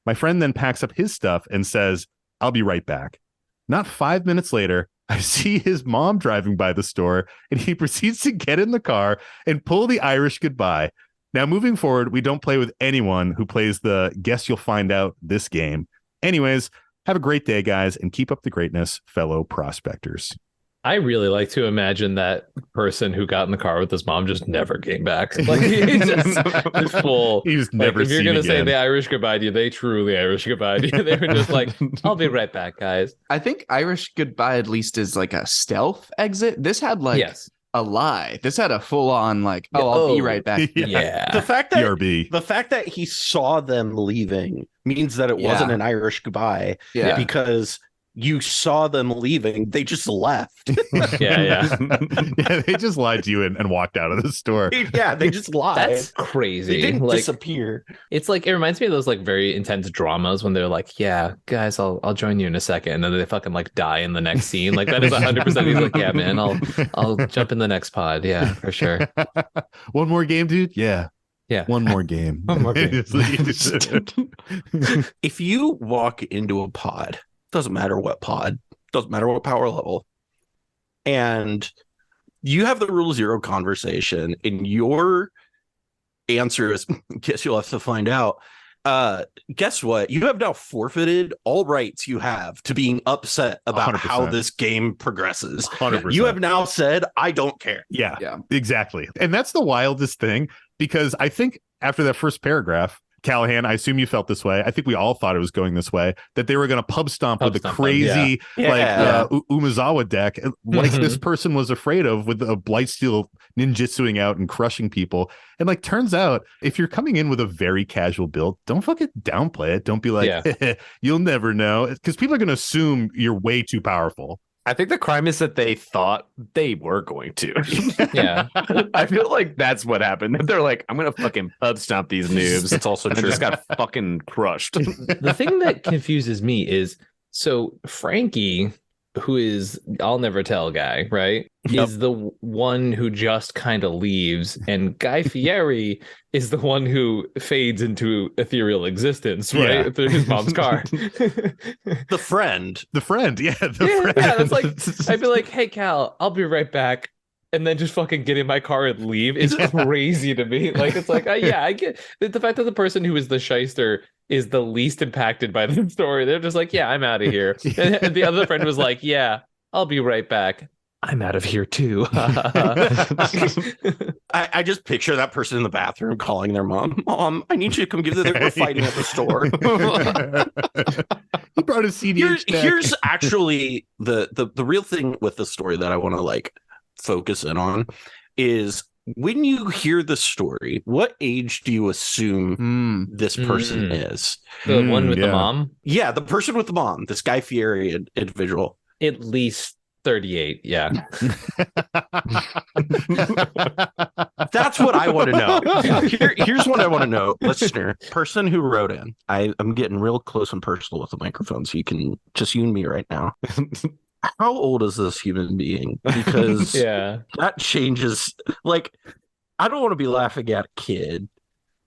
My friend then packs up his stuff and says, I'll be right back. Not 5 minutes later, I see his mom driving by the store, and he proceeds to get in the car and pull the Irish goodbye. Now, moving forward, we don't play with anyone who plays the guess you'll find out this game. Anyways, have a great day, guys, and keep up the greatness, fellow prospectors. I really like to imagine that person who got in the car with his mom just never came back. Like he just full. He just never. Like, if you're gonna say again. the Irish goodbye to you, they truly Irish goodbye to you. They were just like, "I'll be right back, guys." I think Irish goodbye at least is like a stealth exit. This had like Yes. a lie. This had a full on like, I'll be right back. Yeah. The fact that BRB. the fact that he saw them leaving means that it wasn't an Irish goodbye. Yeah. Because you saw them leaving, they just left. Yeah. Yeah, they just lied to you and walked out of the store. Yeah, they just lied. That's crazy. They didn't Like, disappear. it's like it reminds me of those like very intense dramas when they're like, "Yeah, guys, I'll join you in a second," and then they fucking like die in the next scene. Like that is 100%. He's like, "Yeah, man, I'll jump in the next pod. Yeah, for sure." One more game, dude? Yeah. Yeah. One more game. One more game. If you walk into a pod, doesn't matter what pod, doesn't matter what power level, and you have the rule 0 conversation, and your answer is, guess you'll have to find out. Guess what? You have now forfeited all rights you have to being upset about 100%. how this game progresses. 100%. You have now said, I don't care. Yeah, Yeah. exactly. And that's the wildest thing, because I think after that first paragraph, Callahan, I assume you felt this way. I think we all thought it was going this way, that they were going to pub stomp with the Pub stomp them, crazy yeah. Umezawa deck, like Mhm. this person was afraid of, with a Blightsteel ninjutsuing out and crushing people. And like, turns out, if you're coming in with a very casual build, don't fucking downplay it. Don't be like, you'll never know, because people are going to assume you're way too powerful. I think the crime is that they thought they were going to. Yeah. I feel like that's what happened. They're like, I'm gonna fucking pub stomp these noobs. It's also And I true. just got fucking crushed. The thing that confuses me is so Frankie, who is I'll never tell guy, right? Yep. Is the one who just kind of leaves, and Guy Fieri is the one who fades into ethereal existence, right? Yeah. Through his mom's car. The friend. The friend, yeah, the Yeah, friend. yeah, that's like I'd be like, "Hey Cal, I'll be right back," and then just fucking get in my car and leave is crazy to me. Like it's like, yeah, I get the fact that the person who is the shyster is the least impacted by the story. They're just like, "Yeah, I'm out of here," and the other friend was like, "Yeah, I'll be right back. I'm out of here too." I just picture that person in the bathroom calling their mom. Mom, I need you to come give them. We're fighting at the store. He brought his cEDH deck. Here's actually the real thing with the story that I want to like focus in on is when you hear the story, what age do you assume this person is? The one with the yeah. mom, Yeah, the person with the mom, this Guy Fieri individual. at least 38. Yeah. That's what I want to know. Here's what I want to know, listener, person who wrote in. I'm getting real close and personal with the microphone, so you can just you and me right now. How old is this human being? Because Yeah. that changes. Like, I don't want to be laughing at a kid.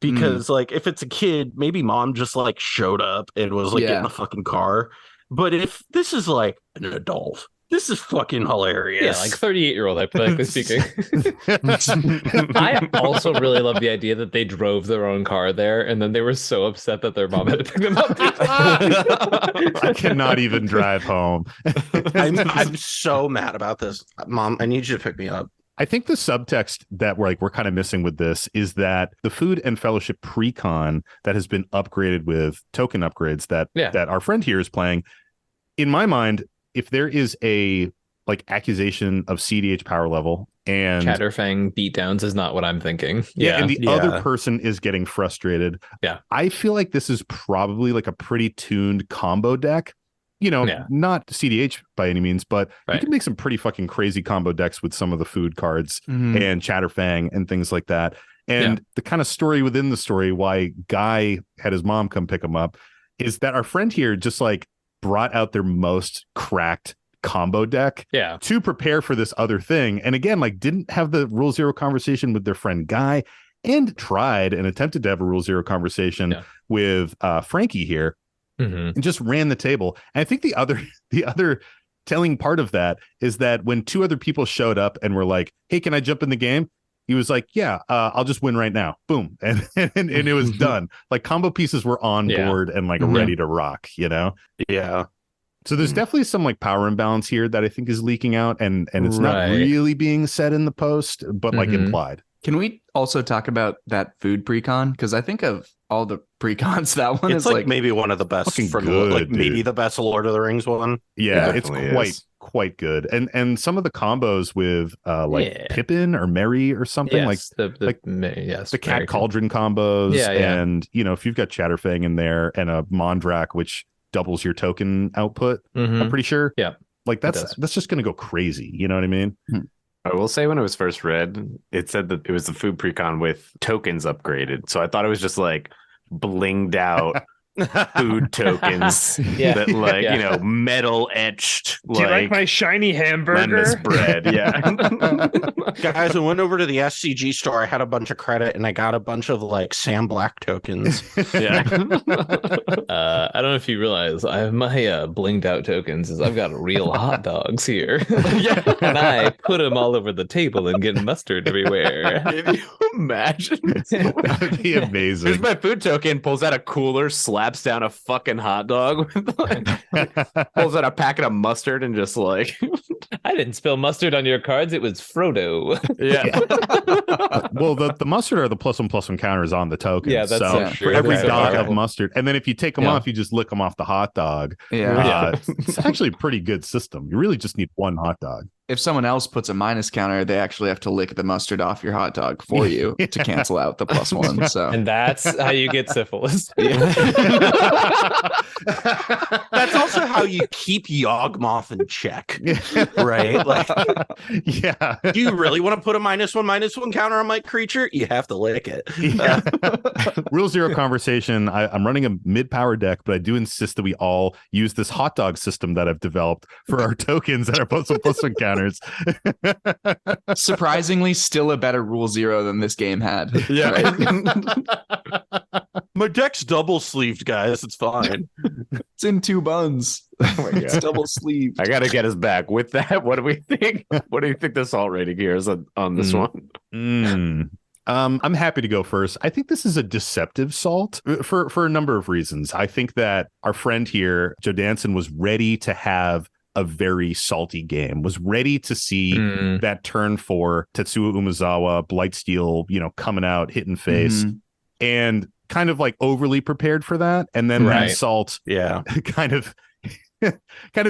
Because like if it's a kid, maybe mom just like showed up and was like get in the fucking car. But if this is like an adult, this is fucking hilarious. Yeah, like 38-year-old, hypothetically speaking. I also really love the idea that they drove their own car there, and then they were so upset that their mom had to pick them up. I cannot even drive home. I'm so mad about this. Mom, I need you to pick me up. I think the subtext that we're kind of missing with this is that the Food and Fellowship Precon that has been upgraded with token upgrades that our friend here is playing, in my mind, if there is a like accusation of cEDH power level and Chatterfang beatdowns is not what I'm thinking. and the Yeah. other person is getting frustrated. Yeah. I feel like this is probably like a pretty tuned combo deck. You know, not cEDH by any means, but you can make some pretty fucking crazy combo decks with some of the food cards and Chatterfang and things like that. And the kind of story within the story, why Guy had his mom come pick him up, is that our friend here just like brought out their most cracked combo deck to prepare for this other thing. And again, like didn't have the rule 0 conversation with their friend Guy. and tried and attempted to have a Rule Zero conversation with Frankie here, and just ran the table. And I think the other telling part of that is that when two other people showed up and were like, "Hey, can I jump in the game?" He was like, "Yeah, I'll just win right now." Boom, and it was done. Like combo pieces were on board and like ready to rock. Yeah. So there's definitely some like power imbalance here that I think is leaking out, and it's not really being said in the post, but like implied. Can we also talk about that food precon? Because I think of all the precons, that one it's is like maybe one of the best from good, like maybe the best Lord of the Rings one. Yeah, it's quite good. And some of the combos with Pippin or Merry or something the Cat Cauldron combos. And if you've got Chatterfang in there and a Mondrak, which doubles your token output, I'm pretty sure. Yeah. Like that's just gonna go crazy. You know what I mean? I will say when it was first read, it said that it was the food precon with tokens upgraded. So I thought it was just like blinged out food tokens that metal etched. Do you like my shiny hamburger? Bread. Yeah. Guys, I went over to the SCG store. I had a bunch of credit and I got a bunch of like Sam Black tokens. I don't know if you realize I have my blinged out tokens is I've got real hot dogs here. And I put them all over the table and get mustard everywhere. Can you imagine? That would be amazing. Here's my food token, pulls out a cooler, slaps down a fucking hot dog, pulls out a packet of mustard and just like I didn't spill mustard on your cards, it was Frodo. Well, the mustard are the +1/+1 counters on the tokens. Yeah, that's so true. for every That's dot right. of mustard, and then if you take them off, you just lick them off the hot dog. It's actually a pretty good system. You really just need one hot dog. If someone else puts a minus counter, they actually have to lick the mustard off your hot dog for you to cancel out the +1. So And that's how you get syphilis. That's also how you keep Yawgmoth in check, right? Like, do you really want to put a -1/-1 counter on my creature? You have to lick it. Rule Zero conversation. I'm running a mid-power deck, but I do insist that we all use this hot dog system that I've developed for our tokens that are +1/+1 counters. surprisingly, still a better Rule Zero than this game had. My deck's double sleeved, guys. It's fine. It's in 2 buns. Oh my It's God. double sleeved. I gotta get us back with that. What do we think? What do you think the salt rating here is on this one? I'm happy to go first. I think this is a deceptive salt for a number of reasons. I think that our friend here, Joe Danson, was ready to have a very salty game, was ready to see that turn 4 Tetsuo Umezawa, Blightsteel, coming out, hitting face, and kind of like overly prepared for that. And then that salt kind of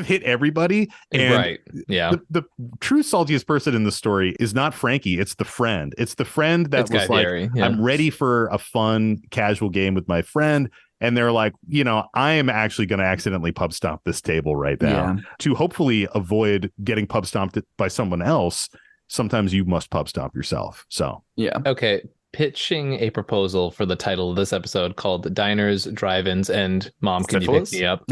hit everybody. And the true saltiest person in the story is not Frankie. It's the friend. It's the friend that was like, I'm ready for a fun, casual game with my friend. And they're like, I am actually going to accidentally pub stomp this table right now to hopefully avoid getting pub stomped by someone else. Sometimes you must pub stomp yourself. So, Okay. Pitching a proposal for the title of this episode called Diners, Drive-Ins, and Mom, Can You Pick Me Up?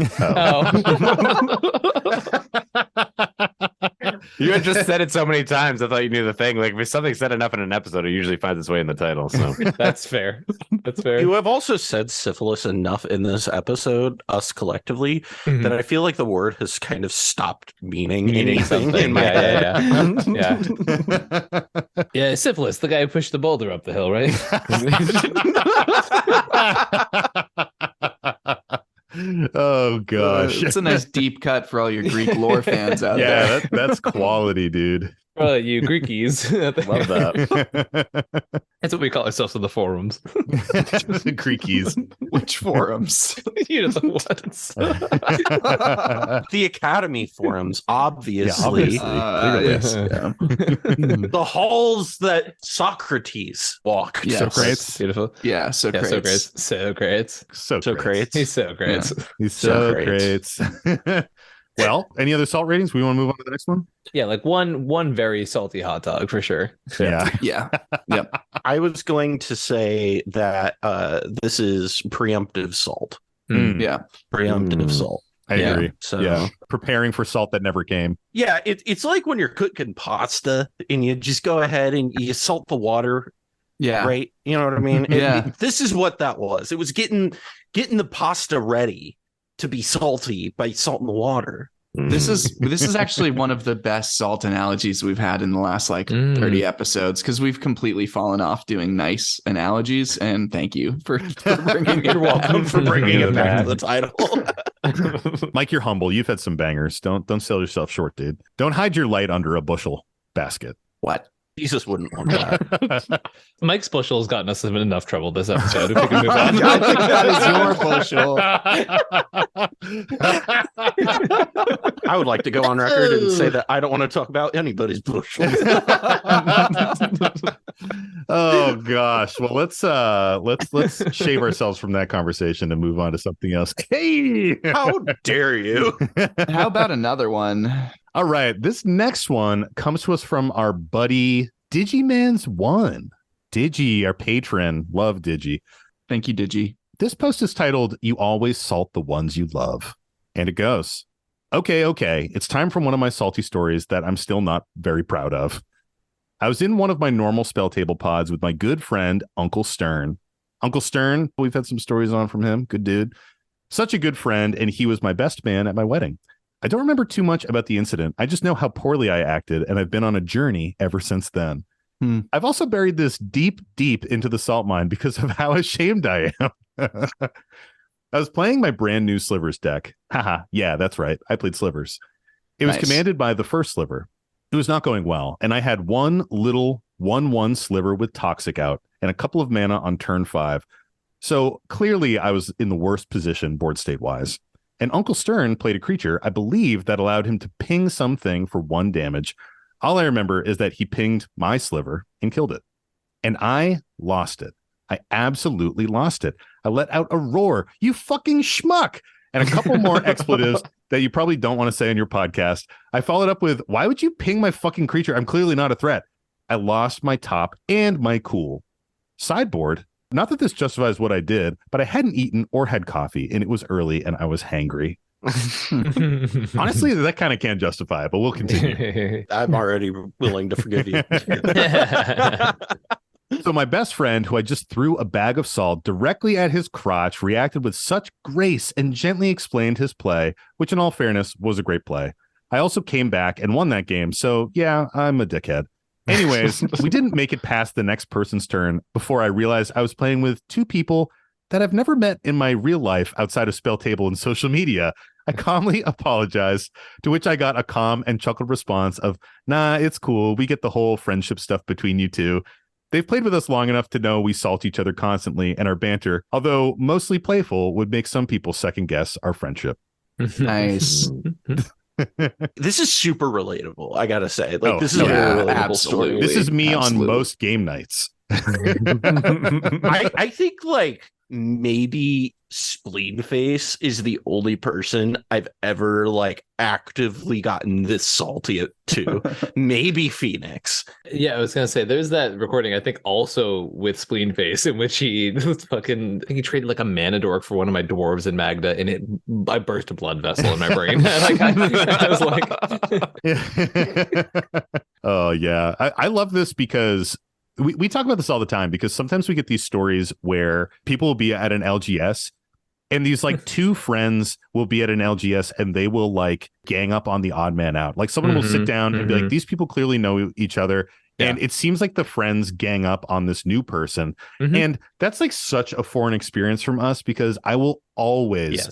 You had just said it so many times. I thought you knew the thing. Like if something's said enough in an episode, it usually finds its way in the title. So That's fair. That's fair. You have also said syphilis enough in this episode, us collectively, that I feel like the word has kind of stopped meaning anything in my head. Yeah, syphilis, the guy who pushed the boulder up the hill, right? Oh gosh, it's a nice deep cut for all your Greek lore fans out there. Yeah, that's quality, dude. Oh, you Greekies. love that. That's what we call ourselves in the forums. Creakies. Which forums? You know the ones. The Academy forums, obviously. Yes. Yeah. The halls that Socrates walked. Yes. Socrates. Beautiful. Yeah, so Yeah, great. so great. So great. He's so great. Yeah. He's so great. great. Well, any other salt ratings? We want to move on to the next one? Yeah, like one very salty hot dog for sure. Yeah. Yeah. Yep. I was going to say that this is preemptive salt. Yeah. Preemptive salt. I agree. So preparing for salt that never came. yeah, it's like when you're cooking pasta and you just go ahead and you salt the water Yeah. Right. You know what I mean? Yeah. This is what that was. It was getting the pasta ready to be salty by salt in the water. This is actually one of the best salt analogies we've had in the last 30 episodes, because we've completely fallen off doing nice analogies. And thank you for bringing You're welcome for bringing it back to the title. Mike, you're humble. You've had some bangers. Don't sell yourself short, dude. Don't hide your light under a bushel basket. What? Jesus wouldn't want that. Mike's bushel has gotten us in enough trouble this episode. If we can move on. I think that is your bushel. I would like to go on record and say that I don't want to talk about anybody's bushel. Oh gosh. Well, let's shave ourselves from that conversation and move on to something else. Hey, how dare you? How about another one? All right. This next one comes to us from our buddy Digimans1. Digi, our patron. Love Digi. Thank you, Digi. This post is titled, "You Always Salt the Ones You Love." And it goes, Okay. It's time for one of my salty stories that I'm still not very proud of. I was in one of my normal spell table pods with my good friend, Uncle Stern. Uncle Stern, we've had some stories on from him. Good dude. Such a good friend, and he was my best man at my wedding. I don't remember too much about the incident. I just know how poorly I acted, and I've been on a journey ever since then. I've also buried this deep into the salt mine because of how ashamed I am. I was playing my brand new slivers deck. Haha, yeah, that's right. I played slivers. It was commanded by the first sliver. It was not going well, and I had one little 1/1 sliver with toxic out and a couple of mana on turn 5. So clearly I was in the worst position board state wise. And Uncle Stern played a creature, I believe, that allowed him to ping something for 1 damage. All I remember is that he pinged my sliver and killed it. And I lost it. I absolutely lost it. I let out a roar, "You fucking schmuck!" and a couple more expletives that you probably don't want to say on your podcast. I followed up with, "Why would you ping my fucking creature? I'm clearly not a threat." I lost my top and my cool. Sideboard. Not that this justifies what I did, but I hadn't eaten or had coffee, and it was early, and I was hangry. Honestly, that kind of can justify it, but we'll continue. I'm already willing to forgive you. So my best friend, who I just threw a bag of salt directly at his crotch, reacted with such grace and gently explained his play, which in all fairness was a great play. I also came back and won that game, so yeah, I'm a dickhead. Anyways, we didn't make it past the next person's turn before I realized I was playing with 2 people that I've never met in my real life outside of spell table and social media. I calmly apologized, to which I got a calm and chuckled response of, "Nah, it's cool. We get the whole friendship stuff between you two. They've played with us long enough to know we salt each other constantly, and our banter, although mostly playful, would make some people second guess our friendship." Nice. This is super relatable, I gotta say. This is a really relatable story. This is me on most game nights. I think maybe Spleenface is the only person I've ever actively gotten this salty to. Maybe Phoenix. Yeah, I was gonna say there's that recording I think also with Spleenface in which he was I think he traded a mana dork for one of my dwarves in Magda, and I burst a blood vessel in my brain. I was like, oh yeah, I love this because we talk about this all the time, because sometimes we get these stories where people will be at an LGS and these 2 friends will be at an LGS and they will gang up on the odd man out. Someone will sit down and be like, these people clearly know each other. Yeah. And it seems like the friends gang up on this new person. And that's such a foreign experience from us, because I will always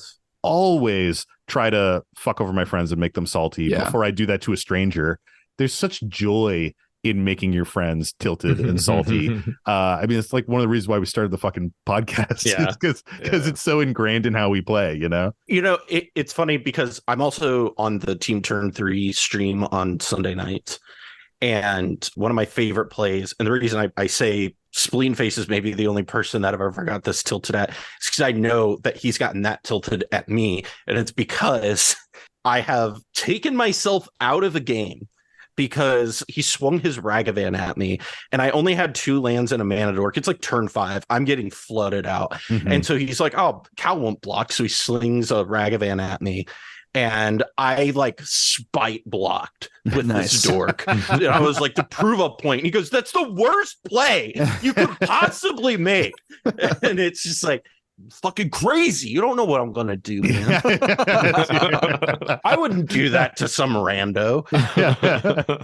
try to fuck over my friends and make them salty before I do that to a stranger. There's such joy in making your friends tilted and salty. I mean, it's one of the reasons why we started the fucking podcast, because it's so ingrained in how we play, it's funny because I'm also on the Team Turn 3 stream on Sunday nights, and one of my favorite plays, and the reason I say Spleenface is maybe the only person that I've ever got this tilted at, is because I know that he's gotten that tilted at me, and it's because I have taken myself out of the game because he swung his Ragavan at me, and I only had 2 lands and a mana dork. It's turn 5. I'm getting flooded out. And so he's like, "Oh, Cal won't block." So he slings a Ragavan at me. and I like spite blocked with this dork. And I was like, to prove a point. And he goes, that's the worst play you could possibly make. And it's just like, fucking crazy. You don't know what I'm gonna do, man. I wouldn't do that to some rando.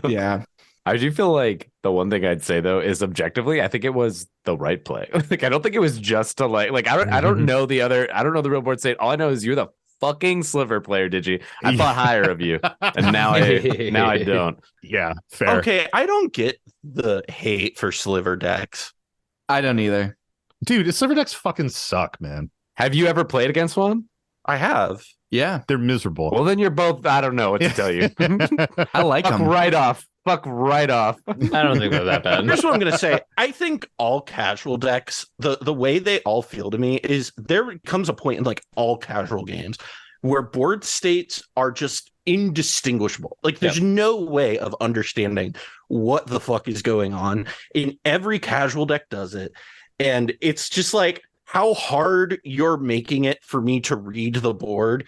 Yeah. I do feel like the one thing I'd say though is objectively, I think it was the right play. Like I don't think it was just to like I don't know the real board state. All I know is you're the fucking sliver player, Digi. I thought higher of you, and now I don't. Yeah, fair. Okay, I don't get the hate for sliver decks. I don't either. Dude, sliver decks fucking suck, man. Have you ever played against one? I have. Yeah. They're miserable. Well, then you're both. I don't know what to tell you. I like Fuck them. right off. Fuck right off. I don't think they're that bad. Here's what I'm gonna say. I think all casual decks, the way they all feel to me is there comes a point in like all casual games where board states are just indistinguishable. Like there's no way of understanding what the fuck is going on. And every casual deck does it. And it's just like how hard you're making it for me to read the board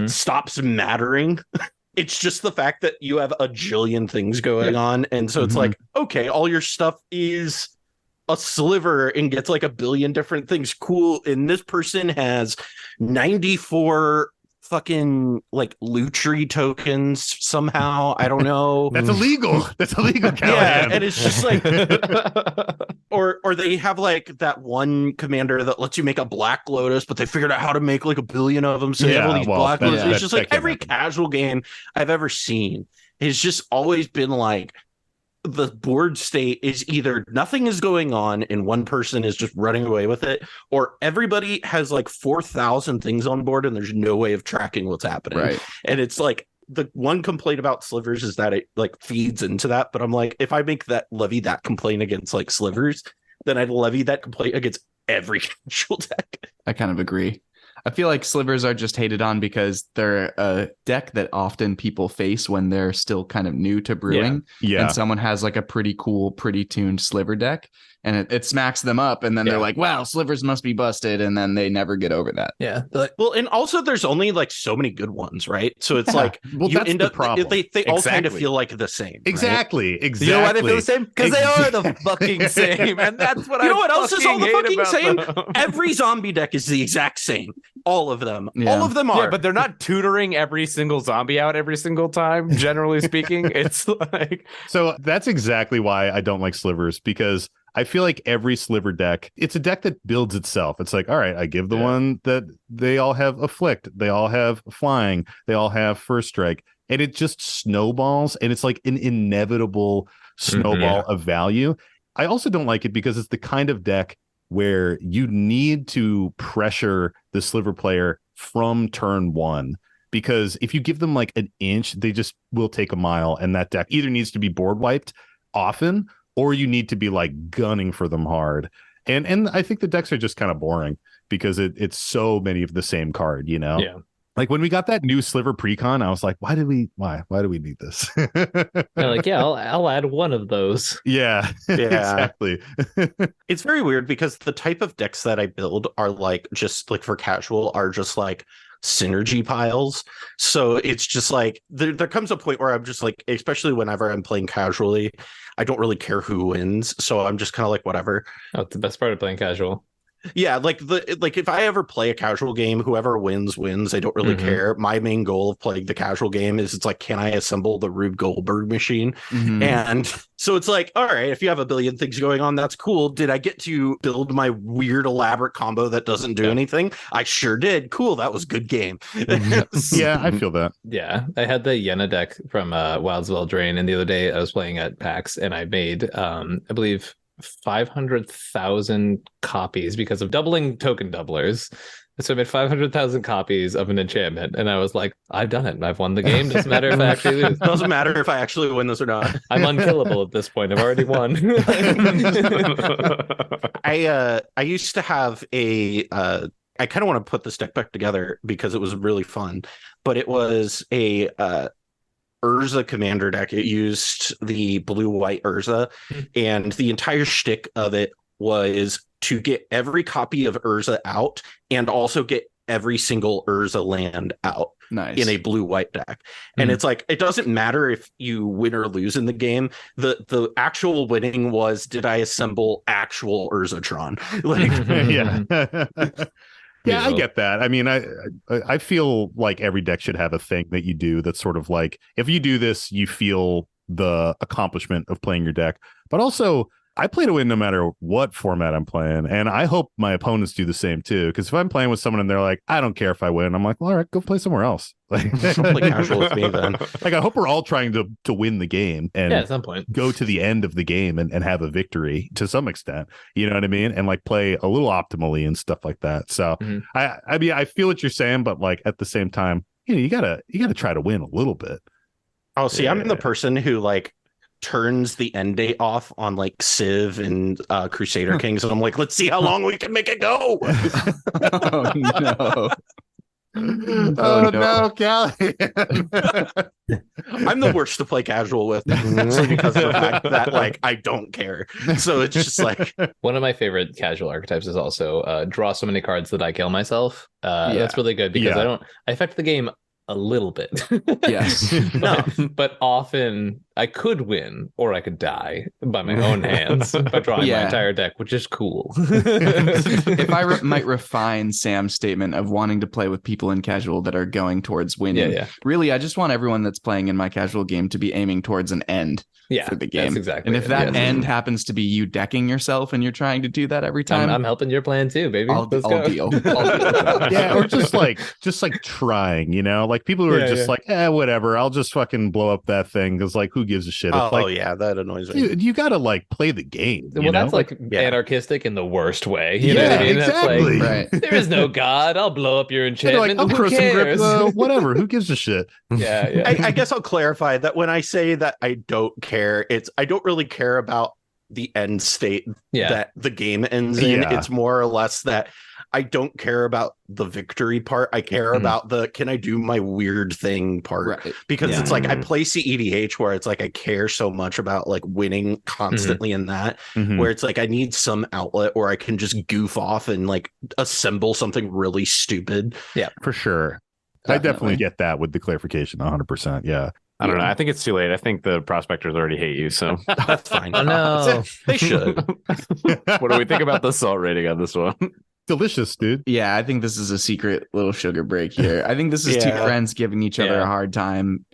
stops mattering. It's just the fact that you have a jillion things going on. And so it's like, okay, all your stuff is a sliver and gets like a billion different things. Cool. And this person has 94 fucking like Lutri tokens somehow. I don't know. That's illegal. That's illegal, Callahan. Yeah, and it's just like or they have like that one commander that lets you make a Black Lotus, but they figured out how to make like a billion of them. So they have all these Black Lotus. It's just like every casual game I've ever seen has just always been like the board state is either nothing is going on and one person is just running away with it, or everybody has like 4,000 things on board and there's no way of tracking what's happening. Right. And it's like the one complaint about slivers is that it like feeds into that. But I'm like, if I make that levy that complaint against like slivers, then I'd levy that complaint against every casual deck. I kind of agree. I feel like slivers are just hated on because they're a deck that often people face when they're still kind of new to brewing. Yeah. And someone has like a pretty cool, pretty tuned sliver deck and it smacks them up. And then they're like, wow, slivers must be busted. And then they never get over that. Yeah. Well, and also there's only like so many good ones, right? So it's like, well, you that's end the up, problem. they all kind of feel like the same. Right? Exactly. You know why they feel the same? Because they are the fucking same. And that's what you know what else is all the hate fucking about same? them. Every zombie deck is the exact same. All of them. Yeah. All of them are. Yeah, but they're not tutoring every single zombie out every single time, generally speaking. It's like... So that's exactly why I don't like slivers, because I feel like every sliver deck, it's a deck that builds itself. It's like, all right, I give the one that they all have afflict, they all have flying, they all have first strike, and it just snowballs, and it's like an inevitable snowball of value. I also don't like it because it's the kind of deck where you need to pressure the sliver player from turn one, because if you give them like an inch, they just will take a mile, and that deck either needs to be board wiped often, or you need to be like gunning for them hard. And I think the decks are just kind of boring because it's so many of the same card, you know? Yeah. Like when we got that new sliver precon, I was like, why do we need this? They're like, yeah, I'll add one of those. Yeah, exactly. It's very weird because the type of decks that I build are like just like for casual are just like synergy piles. So it's just like there comes a point where I'm just like, especially whenever I'm playing casually, I don't really care who wins. So I'm just kind of like, whatever. Oh, it's the best part of playing casual. Yeah, like if I ever play a casual game, whoever wins. I don't really care. My main goal of playing the casual game is it's like, can I assemble the Rube Goldberg machine? And so it's like, all right, if you have a billion things going on, that's cool. Did I get to build my weird elaborate combo that doesn't do anything? I sure did. Cool, that was a good game. Yeah, I feel that. Yeah, I had the Yenna deck from Wildswell Drain, and the other day I was playing at PAX, and I made, I believe, 500,000 copies because of doubling token doublers. So I made 500,000 copies of an enchantment, and I was like, I've done it. I've won the game. Doesn't matter if I actually lose. Doesn't matter if I actually win this or not. I'm unkillable at this point. I've already won. I used to have I kind of want to put this deck back together because it was really fun, but it was a Urza commander deck. It used the blue-white Urza, and the entire shtick of it was to get every copy of Urza out and also get every single Urza land out Nice. in a blue-white deck. And it's like, it doesn't matter if you win or lose in the game. The actual winning was, did I assemble actual Urzatron? Yeah. Yeah, I get that. I mean, I feel like every deck should have a thing that you do that's sort of like, if you do this, you feel the accomplishment of playing your deck. But also, I play to win no matter what format I'm playing. And I hope my opponents do the same too. Because if I'm playing with someone and they're like, I don't care if I win, I'm like, well, all right, go play somewhere else. Like, play casual with me then. Like, I hope we're all trying to win the game and at some point go to the end of the game and have a victory to some extent. You know what I mean? And like play a little optimally and stuff like that. So I mean, I feel what you're saying, but like at the same time, you gotta try to win a little bit. Oh, see, I'm the person who like turns the end date off on like Civ and Crusader Kings, and I'm like, let's see how long we can make it go. Oh no. Oh no, Callahan. I'm the worst to play casual with because of the fact that like I don't care. So it's just like, one of my favorite casual archetypes is also draw so many cards that I kill myself. That's really good because I affect the game a little bit. Yes. No, but often I could win or I could die by my own hands by drawing my entire deck, which is cool. If I might refine Sam's statement of wanting to play with people in casual that are going towards winning, really, I just want everyone that's playing in my casual game to be aiming towards an end for the game. That's exactly. And if that end happens to be you decking yourself and you're trying to do that every time, I'm helping your plan too, baby. I'll deal. I'll deal with that. Yeah, or just like trying, you know, like people who are just like, whatever, I'll just fucking blow up that thing because like who gives a shit? Yeah, that annoys me. You gotta like play the game. Well, that's like anarchistic in the worst way. You know what I mean? Exactly. That's like, there is no God. I'll blow up your enchantment. Like, I'll who cares? Whatever. Who gives a shit? Yeah. I guess I'll clarify that when I say that I don't care, I don't really care about the end state that the game ends in. It's more or less that I don't care about the victory part. I care about the can I do my weird thing part, because it's like I play cEDH where it's like I care so much about like winning constantly in that, where it's like I need some outlet where I can just goof off and like assemble something really stupid. Yeah, for sure. I definitely get that with the clarification 100%. Yeah. I don't know. I think it's too late. I think the prospectors already hate you, so that's fine. Oh, no. They should. What do we think about the salt rating on this one? Delicious, dude. Yeah, I think this is a secret little sugar break here. I think this is two friends giving each other a hard time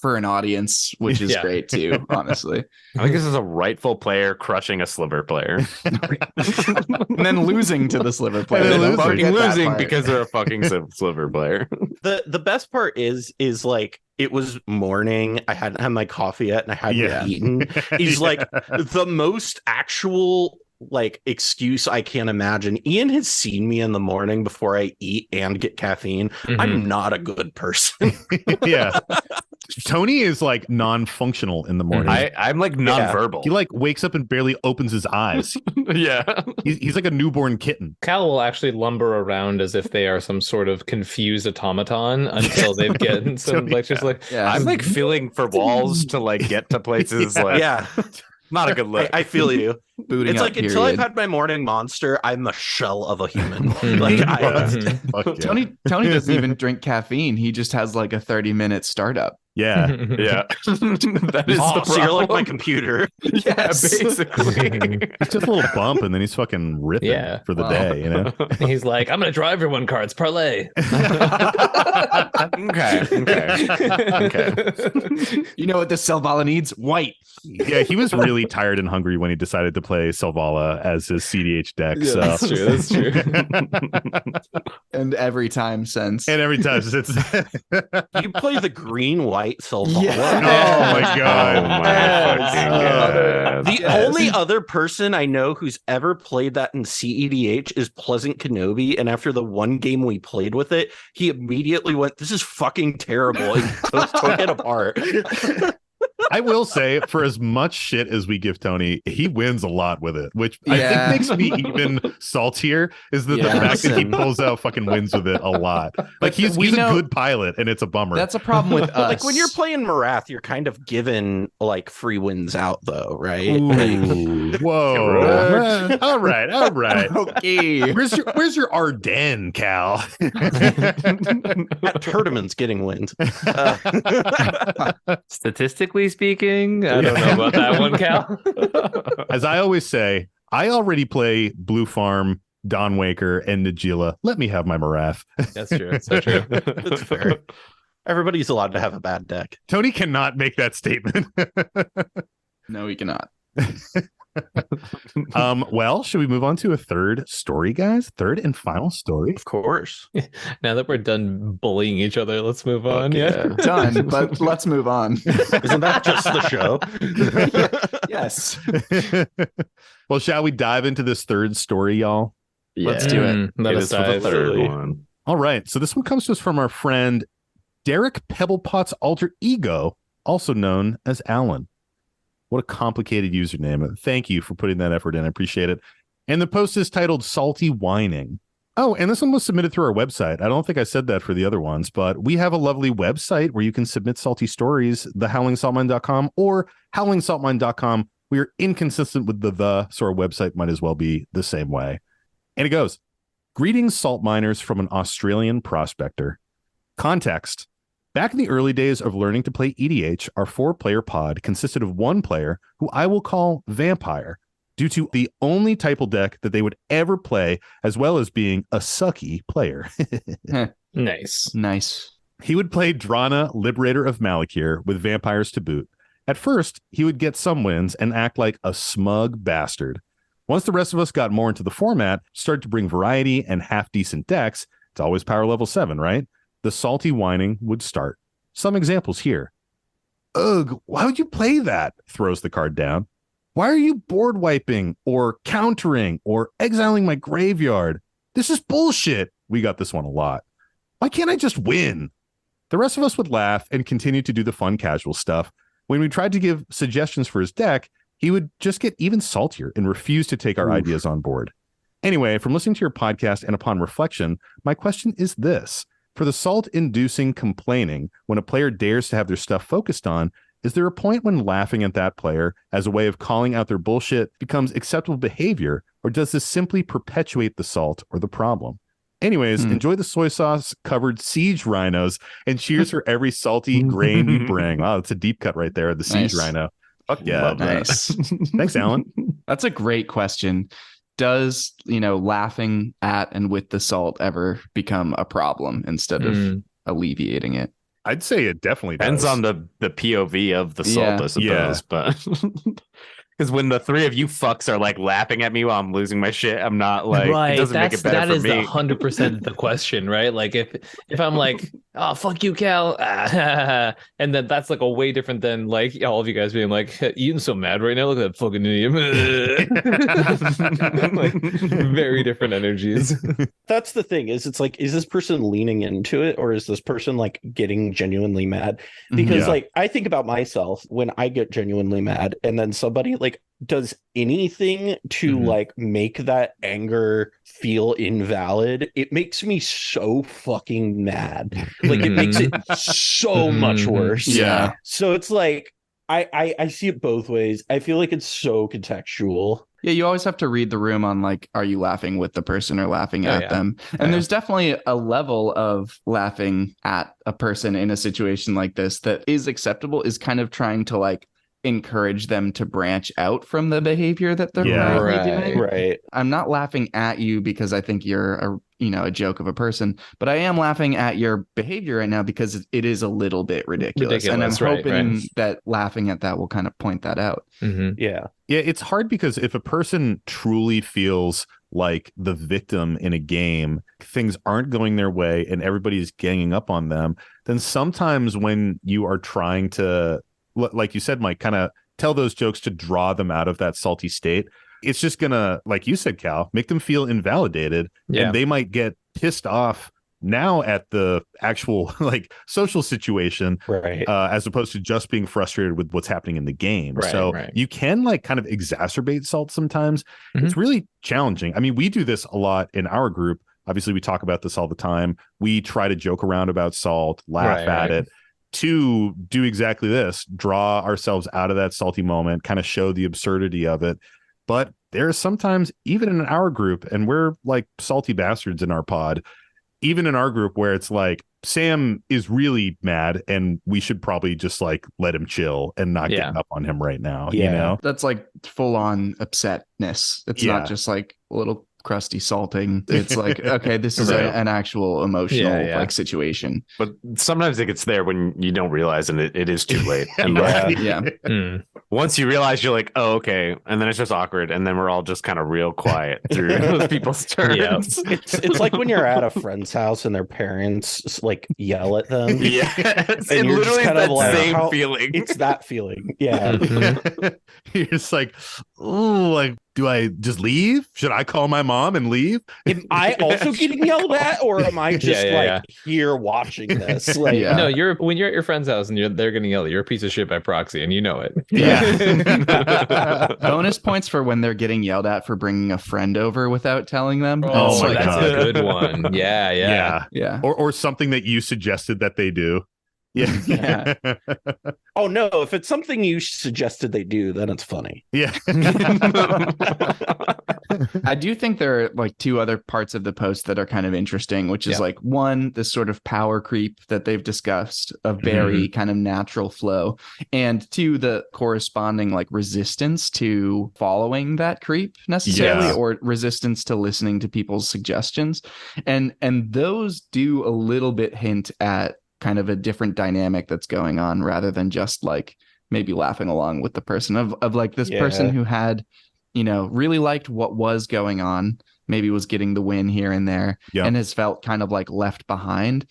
for an audience, which is great too, honestly. I think this is a rightful player crushing a sliver player. And then losing to the sliver player. Losing because they're a fucking sliver player. The best part is like, it was morning. I hadn't had my coffee yet and I hadn't eaten. He's like the most actual like excuse I can't imagine. Ian has seen me in the morning before I eat and get caffeine. I'm not a good person. Yeah. Tony is like non-functional in the morning. I'm like non-verbal. He like wakes up and barely opens his eyes. He's like a newborn kitten. Cal will actually lumber around as if they are some sort of confused automaton until they've gotten some like just like I'm like feeling for walls to like get to places like not a good look. I feel you. Booting it's like period. Until I've had my morning monster, I'm a shell of a human. Like Tony doesn't even drink caffeine. He just has like a 30-minute startup. Yeah. That is the problem. So you're like my computer. Yes. Basically. It's just a little bump and then he's fucking ripping for the day, you know? He's like, I'm gonna draw everyone cards, parlay. Okay. You know what this Selvala needs? White. Yeah, he was really tired and hungry when he decided to play Selvala as his cEDH deck. Yeah, so that's true. And every time since. And every time since. You play the green-white Selvala. Yeah. Oh my god. The only other person I know who's ever played that in cEDH is Pleasant Kenobi, and after the one game we played with it, he immediately went, "This is fucking terrible," and took it apart. I will say, for as much shit as we give Tony, he wins a lot with it, which I Yeah. think makes me even saltier. Is that the Yeah. fact that he pulls out fucking wins with it a lot? Like he's we a know- good pilot, and it's a bummer. That's a problem with us. Like when you're playing Marath, you're kind of given like free wins out though, right? Ooh, whoa! All right. Okay. Where's your Ardennes, Cal? At tournaments, getting wins. Statistically speaking, I don't know about that one, Cal. As I always say, I already play Blue Farm, Don Waker, and Najila. Let me have my Marath. That's true. So true. That's fair. Everybody's allowed to have a bad deck. Tony cannot make that statement. No, we cannot. Well, should we move on to a third story, guys? Third and final story. Of course. Now that we're done bullying each other, let's move on. Yeah. Done, but let's move on. Isn't that just the show? Yes. Well, shall we dive into this third story, y'all? Let's do it. Let It us is for the dive. third one. All right. So this one comes to us from our friend Derek Pebblepot's alter ego, also known as Alan. What a complicated username. Thank you for putting that effort in. I appreciate it. And the post is titled Salty Whining. Oh, and this one was submitted through our website. I don't think I said that for the other ones, but we have a lovely website where you can submit salty stories, thehowlingsaltmine.com or howlingsaltmine.com. We are inconsistent with the, so our website might as well be the same way. And it goes, greetings, salt miners from an Australian prospector. Context. Back in the early days of learning to play EDH, our 4-player pod consisted of one player who I will call Vampire, due to the only typal deck that they would ever play, as well as being a sucky player. Nice. He would play Drana, Liberator of Malakir, with vampires to boot. At first, he would get some wins and act like a smug bastard. Once the rest of us got more into the format, started to bring variety and half-decent decks, it's always power level 7, right? The salty whining would start. Some examples here. Ugh, why would you play that? Throws the card down. Why are you board wiping or countering or exiling my graveyard? This is bullshit. We got this one a lot. Why can't I just win? The rest of us would laugh and continue to do the fun casual stuff. When we tried to give suggestions for his deck, he would just get even saltier and refuse to take our ideas on board. Anyway, from listening to your podcast and upon reflection, my question is this. For the salt-inducing complaining, when a player dares to have their stuff focused on, is there a point when laughing at that player as a way of calling out their bullshit becomes acceptable behavior, or does this simply perpetuate the salt or the problem? Anyways, enjoy the soy sauce-covered siege rhinos, and cheers for every salty grain you bring. Wow, that's a deep cut right there, the siege rhino. Fuck yeah. Love that. Nice. Thanks, Alan. That's a great question. Does, laughing at and with the salt ever become a problem instead of alleviating it? I'd say it definitely does. Depends on the POV of the salt, I suppose. Yeah. But because when the three of you fucks are like laughing at me while I'm losing my shit, I'm not like, Right. it doesn't make it better That for is me. 100% the question, right? Like if I'm like, oh, fuck you, Cal. And then that's like a way different than like all of you guys being like, Ian's so mad right now. Look at that fucking idiot. Like very different energies. That's the thing is like, is this person leaning into it or is this person like getting genuinely mad? Because Yeah. like, I think about myself when I get genuinely mad and then somebody like does anything to like make that anger feel invalid, it makes me so fucking mad. Like it makes it so much worse. Yeah. So it's like, I see it both ways. I feel like it's so contextual. Yeah, you always have to read the room on like, are you laughing with the person or laughing at yeah. them? And there's definitely a level of laughing at a person in a situation like this that is acceptable, is kind of trying to like encourage them to branch out from the behavior that they're currently doing. Right. I'm not laughing at you because I think you're a joke of a person, but I am laughing at your behavior right now because it is a little bit ridiculous. And I'm hoping that laughing at that will kind of point that out. Yeah. Yeah, it's hard because if a person truly feels like the victim in a game, things aren't going their way and everybody's ganging up on them, then sometimes when you are trying to, like you said, Mike, kind of tell those jokes to draw them out of that salty state, it's just gonna, like you said, Cal, make them feel invalidated, and they might get pissed off now at the actual like social situation, Right. as opposed to just being frustrated with what's happening in the game. Right, So right. you can like kind of exacerbate salt sometimes. Mhm. It's really challenging. I mean, we do this a lot in our group. Obviously, we talk about this all the time. We try to joke around about salt, laugh Right, at right. it, to do exactly this, draw ourselves out of that salty moment, kind of show the absurdity of it. But there are sometimes, even in our group, and we're like salty bastards in our pod, even in our group, where it's like Sam is really mad and we should probably just like let him chill and not Yeah. get up on him right now. Yeah. You know? That's like full on upsetness. It's Yeah. not just like a little crusty salting. It's like, okay, this is Right. an actual emotional Yeah. like situation. But sometimes it gets there when you don't realize, and it is too late. And like, Yeah. Mm. once you realize, you're like, oh, okay. And then it's just awkward. And then we're all just kind of real quiet through those people's turns. It's like when you're at a friend's house and their parents like yell at them. Yeah. It's And you're just literally kind of that like, same how- feeling. It's that feeling. Yeah. Mhm. You're just like, oh, like, do I just leave? Should I call my mom and leave? Am I also getting yelled at, or am I just Yeah. here watching this? Like, Yeah. No, when you're at your friend's house and they're getting yelled at, you're a piece of shit by proxy, and you know it. Yeah. Bonus points for when they're getting yelled at for bringing a friend over without telling them. Oh It's my like- that's God. a good one. Yeah. Yeah. Or something that you suggested that they do. Yeah. Yeah. oh no, if it's something you suggested they do, then it's funny. Yeah. I do think there are like two other parts of the post that are kind of interesting, which is Yeah. like one, this sort of power creep that they've discussed, a very kind of natural flow, and two, the corresponding like resistance to following that creep necessarily, Yeah. or resistance to listening to people's suggestions. And those do a little bit hint at kind of a different dynamic that's going on rather than just like maybe laughing along with the person of like this person Yeah. who had, you know, really liked what was going on, maybe was getting the win here and there, Yeah. and has felt kind of like left behind.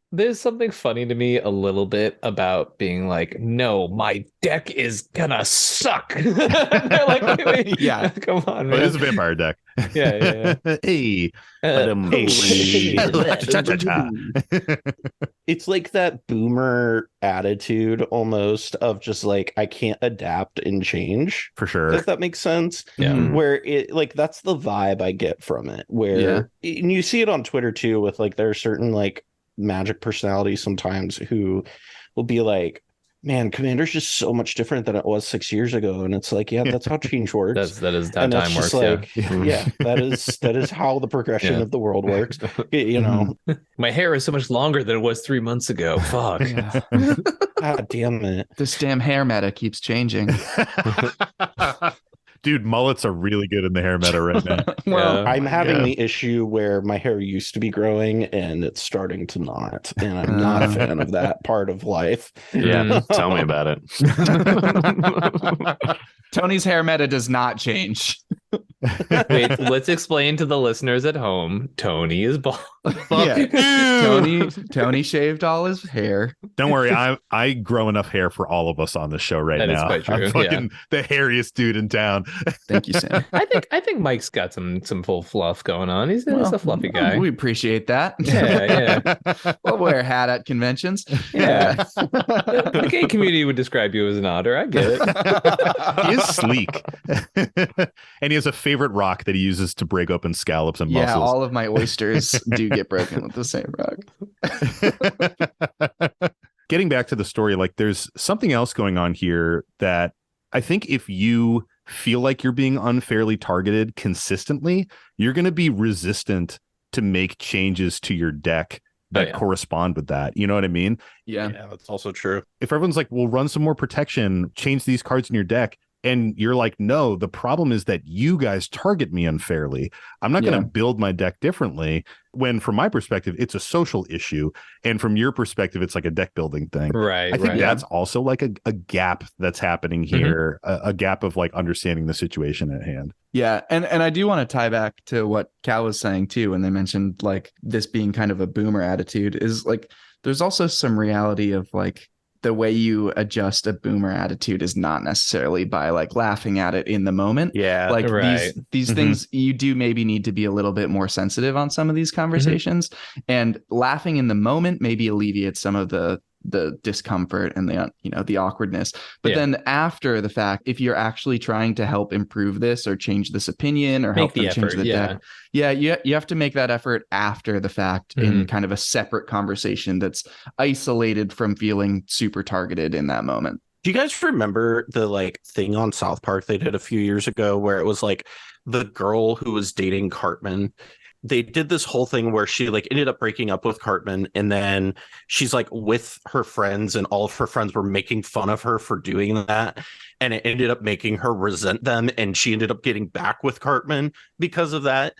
There's something funny to me a little bit about being like, no, my deck is gonna suck. They're like, wait, Yeah. come on, But it man. is a vampire deck. Yeah. Hey. Hey. Cha-cha-cha. It's like that boomer attitude almost of just like, I can't adapt and change. For sure. If that makes sense. Yeah. Where it like that's the vibe I get from it. Where and you see it on Twitter too, with like there are certain like Magic personalities sometimes who will be like, man, Commander's just so much different than it was 6 years ago. And it's like, yeah, that's how change works. That is how and that's time just works. like, yeah, that is how the progression Yeah. of the world works. You know, My hair is so much longer than it was 3 months ago. Fuck. Yeah. God damn it. This damn hair meta keeps changing. Dude, mullets are really good in the hair meta right now. Well, Yeah. I'm having Yeah. the issue where my hair used to be growing and it's starting to not. And I'm not a fan of that part of life. Yeah. Tell me about it. Tony's hair meta does not change. Wait, let's explain to the listeners at home. Tony is bald. Yeah. Tony shaved all his hair. Don't worry, I grow enough hair for all of us on this show right That is now. quite true, I'm fucking the hairiest dude in town. Thank you, Sam. I think Mike's got some full fluff going on. He's a fluffy guy. We appreciate that. Yeah. We'll wear a hat at conventions. Yeah. The gay community would describe you as an otter. I get it. He is sleek. And he has a favorite rock that he uses to break open scallops and Yeah, muscles. all of my oysters do get broken with the same rock. Getting back to the story, like there's something else going on here that I think if you feel like you're being unfairly targeted consistently, you're going to be resistant to make changes to your deck that correspond with that. You know what I mean? Yeah. Yeah, that's also true. If everyone's like, well, run some more protection, change these cards in your deck, and you're like, no, the problem is that you guys target me unfairly. I'm not going to build my deck differently, when from my perspective, it's a social issue. And from your perspective, it's like a deck building thing. Right. I think right. that's also like a gap that's happening here, a gap of like understanding the situation at hand. Yeah, and I do want to tie back to what Cal was saying too, when they mentioned like this being kind of a boomer attitude, is like there's also some reality of like the way you adjust a boomer attitude is not necessarily by like laughing at it in the moment. Yeah. Like Right. these things, you do maybe need to be a little bit more sensitive on some of these conversations, and laughing in the moment maybe alleviates some of the discomfort and the awkwardness. But then after the fact, if you're actually trying to help improve this or change this opinion or help them change the deck, you have to make that effort after the fact in kind of a separate conversation that's isolated from feeling super targeted in that moment. Do you guys remember the like thing on South Park they did a few years ago where it was like the girl who was dating Cartman? They did this whole thing where she like ended up breaking up with Cartman, and then she's like with her friends, and all of her friends were making fun of her for doing that, and it ended up making her resent them, and she ended up getting back with Cartman because of that.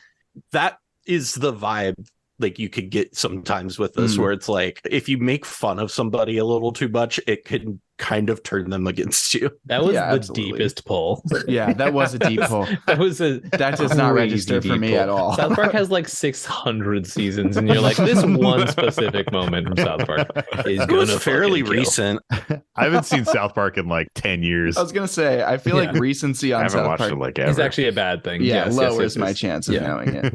That is the vibe like you could get sometimes with this, where it's like if you make fun of somebody a little too much, it can kind of turn them against you. That was the absolutely. deepest pull. Yeah, that was a deep pull. That does not register for me at all. South Park has like 600 seasons, and you're like, this one specific moment from South Park is going to fairly recent. I haven't seen South Park in like 10 years. I was gonna say, I feel like recency I on haven't South watched Park it like ever. is actually a bad thing. lowers my chance of knowing it.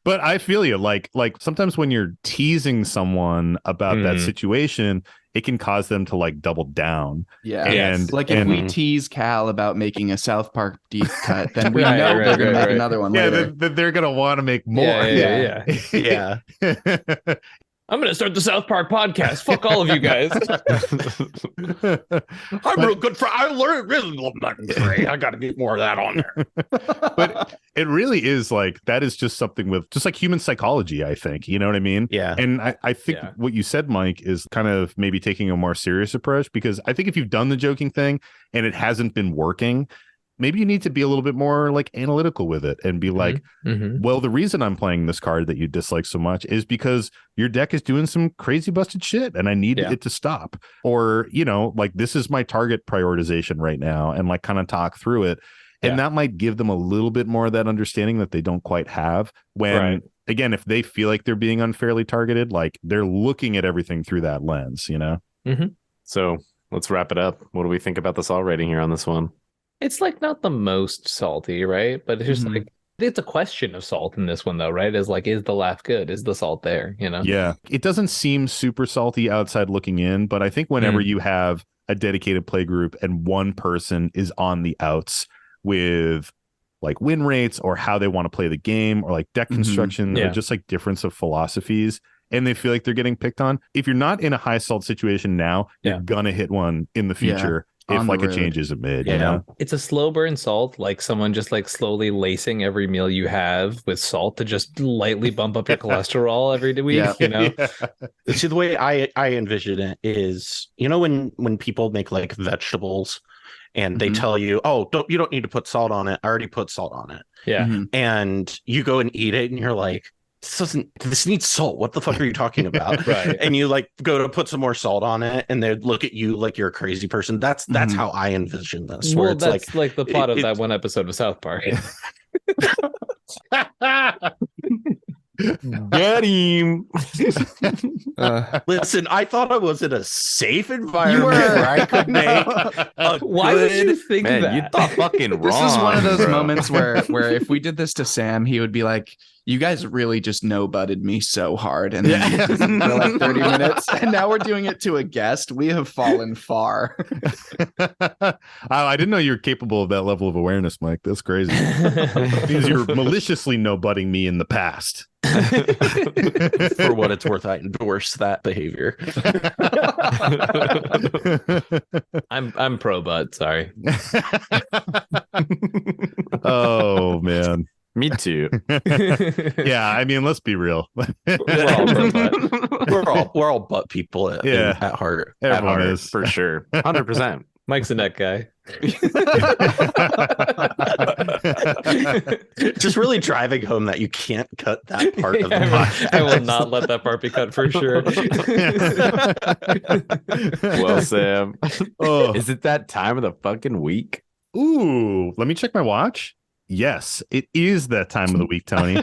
But I feel you. Like sometimes when you're teasing someone about that situation, it can cause them to like double down. Yeah. And like if we tease Cal about making a South Park deep cut, then we know they're going to make another one later. They're going to want to make more. Yeah. I'm going to start the South Park podcast. Fuck all of you guys. I'm real good for. I learned really love that. I got to get more of that on there. But it really is like that is just something with just like human psychology, I think. You know what I mean? Yeah. And I think what you said, Mike, is kind of maybe taking a more serious approach, because I think if you've done the joking thing and it hasn't been working, maybe you need to be a little bit more like analytical with it and be like, well, the reason I'm playing this card that you dislike so much is because your deck is doing some crazy busted shit and I need it to stop. Or, like this is my target prioritization right now, and like kind of talk through it. And that might give them a little bit more of that understanding that they don't quite have when, again, if they feel like they're being unfairly targeted, like they're looking at everything through that lens, So let's wrap it up. What do we think about the salt rating here on this one? It's like not the most salty, right? But it's just like, it's a question of salt in this one, though, right? Is like, is the laugh good? Is the salt there? Yeah. It doesn't seem super salty outside looking in, but I think whenever you have a dedicated play group and one person is on the outs with like win rates or how they want to play the game or like deck construction or just like difference of philosophies, and they feel like they're getting picked on. If you're not in a high salt situation now, you're gonna hit one in the future. If like a change isn't made, it's a slow burn salt, like someone just like slowly lacing every meal you have with salt to just lightly bump up your cholesterol every week. See, the way I envision it is, when people make like vegetables and they tell you, oh, you don't need to put salt on it. I already put salt on it. And you go and eat it and you're like, this needs salt. What the fuck are you talking about? And you like go to put some more salt on it and they look at you like you're a crazy person. That's how I envision this. Well, that's like the plot of that one episode of South Park. Get him. Listen, I thought I was in a safe environment where I could make Why would you think that? You thought fucking wrong. This is one of those moments where if we did this to Sam, he would be like, you guys really just no-butted me so hard. And then for like 30 minutes. And now we're doing it to a guest. We have fallen far. I didn't know you were capable of that level of awareness, Mike. That's crazy. Because you're maliciously no-butting me in the past. For what it's worth, I endorse that behavior. I'm pro butt, sorry. Oh man. Me too. Yeah, I mean, let's be real. We're all butt people at heart. Everyone is for sure. 100%. Mike's a net guy. Just really driving home that you can't cut that part of the podcast. I will not let that part be cut for sure. Well, Sam, is it that time of the fucking week? Ooh, let me check my watch. Yes, it is that time of the week, Tony.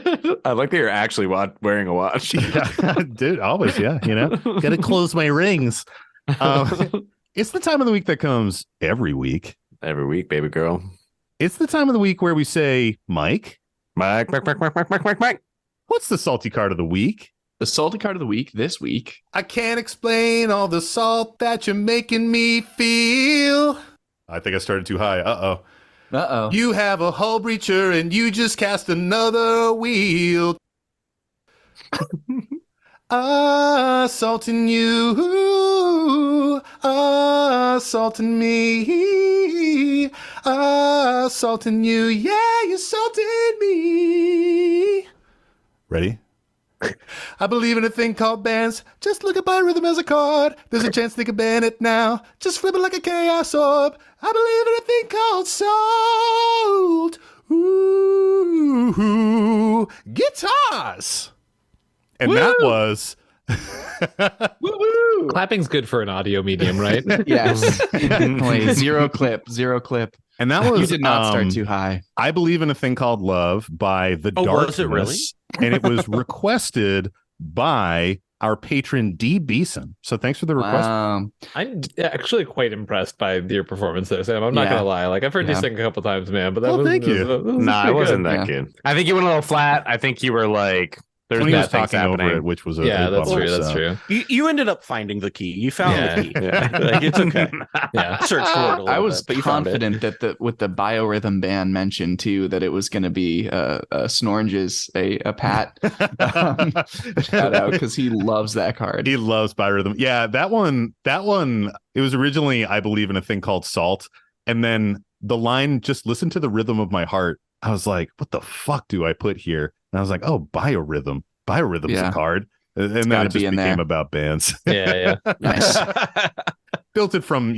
I like that you're actually wearing a watch. Dude, always, gotta close my rings. It's the time of the week that comes every week. Every week, baby girl. It's the time of the week where we say, Mike, Mike. what's the salty card of the week? The salty card of the week this week. I can't explain all the salt that you're making me feel. I think I started too high. Uh-oh. You have a hull breacher and you just cast another wheel. Assaulting you, assaulting me, assaulting you, yeah, you assaulted me. Ready? I believe in a thing called bands. Just look at Biorhythm as a card. There's a chance they could ban it now. Just flip it like a chaos orb. I believe in a thing called salt. Ooh, guitars. And that was Woo-woo! Clapping's good for an audio medium, right? Yes. Definitely. Zero clip. And that was You did not start too high. I Believe in a Thing Called Love by The Darkness. Was it really? And it was requested by our patron D Beeson. So thanks for the request. I'm actually quite impressed by your performance there, Sam. I'm not gonna lie. Like I've heard you sing a couple times, man. But that was thank you. Nah, it wasn't that Yeah. good. I think you went a little flat. I think you were like, there's When he was bad things talking happening. over it, which was a that's bummer, true. That's so. true. You ended up finding the key. You found Yeah. the key. Yeah. Like, it's okay. Yeah. Search for it a little I was bit, but you found it. confident that with the biorhythm band mentioned too, that it was going to be Snorange's a Pat shout out because he loves that card. He loves Biorhythm. Yeah, that one, it was originally I Believe in a Thing Called Salt. And then the line, just listen to the rhythm of my heart. I was like, what the fuck do I put here? And I was like, oh, Biorhythm. Biorhythm's a card. And then gotta it just be in became there. about bands. Yeah. Nice. Built it from,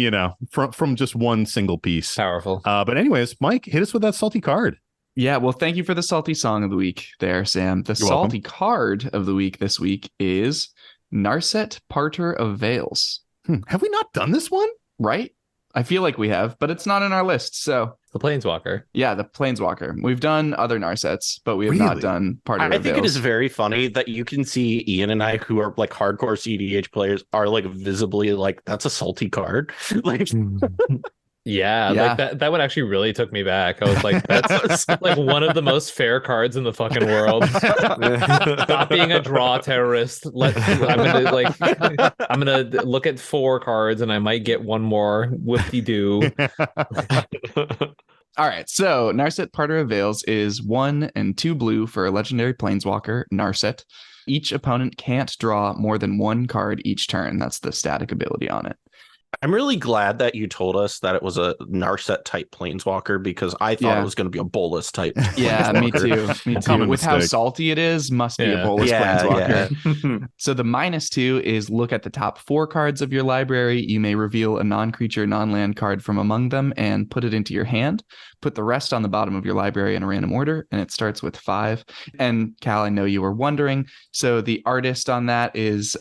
from just one single piece. Powerful. But anyways, Mike, hit us with that salty card. Yeah, well, thank you for the salty song of the week there, Sam. The You're salty card of the week this week is Narset Parter of Veils. Have we not done this one? Right? I feel like we have, but it's not in our list. So The Planeswalker. yeah, the Planeswalker. We've done other Narsets, but we have not Really? done Parter I of think it Veils. is very funny that you can see Ian and I, who are like hardcore cEDH players, are like visibly like, that's a salty card. Like, Yeah, Yeah. like that one actually really took me back. I was like, that's like one of the most fair cards in the fucking world. Stop being a draw terrorist. I'm gonna look at 4 cards and I might get one more. Whoop-de-doo. All right, so Narset Parter of Veils is 1 and 2 blue for a legendary planeswalker, Narset. Each opponent can't draw more than 1 card each turn. That's the static ability on it. I'm really glad that you told us that it was a Narset type planeswalker, because I thought Yeah. it was going to be a Bolus type. Yeah, me planeswalker. too. Me too. Common With how mistake. salty it is, must be a Yeah. Bolus Yeah, planeswalker. So the -2 is look at the top 4 cards of your library. You may reveal a non-creature, non-land card from among them and put it into your hand. Put the rest on the bottom of your library in a random order, and it starts with 5. And Cal, I know you were wondering. So the artist on that is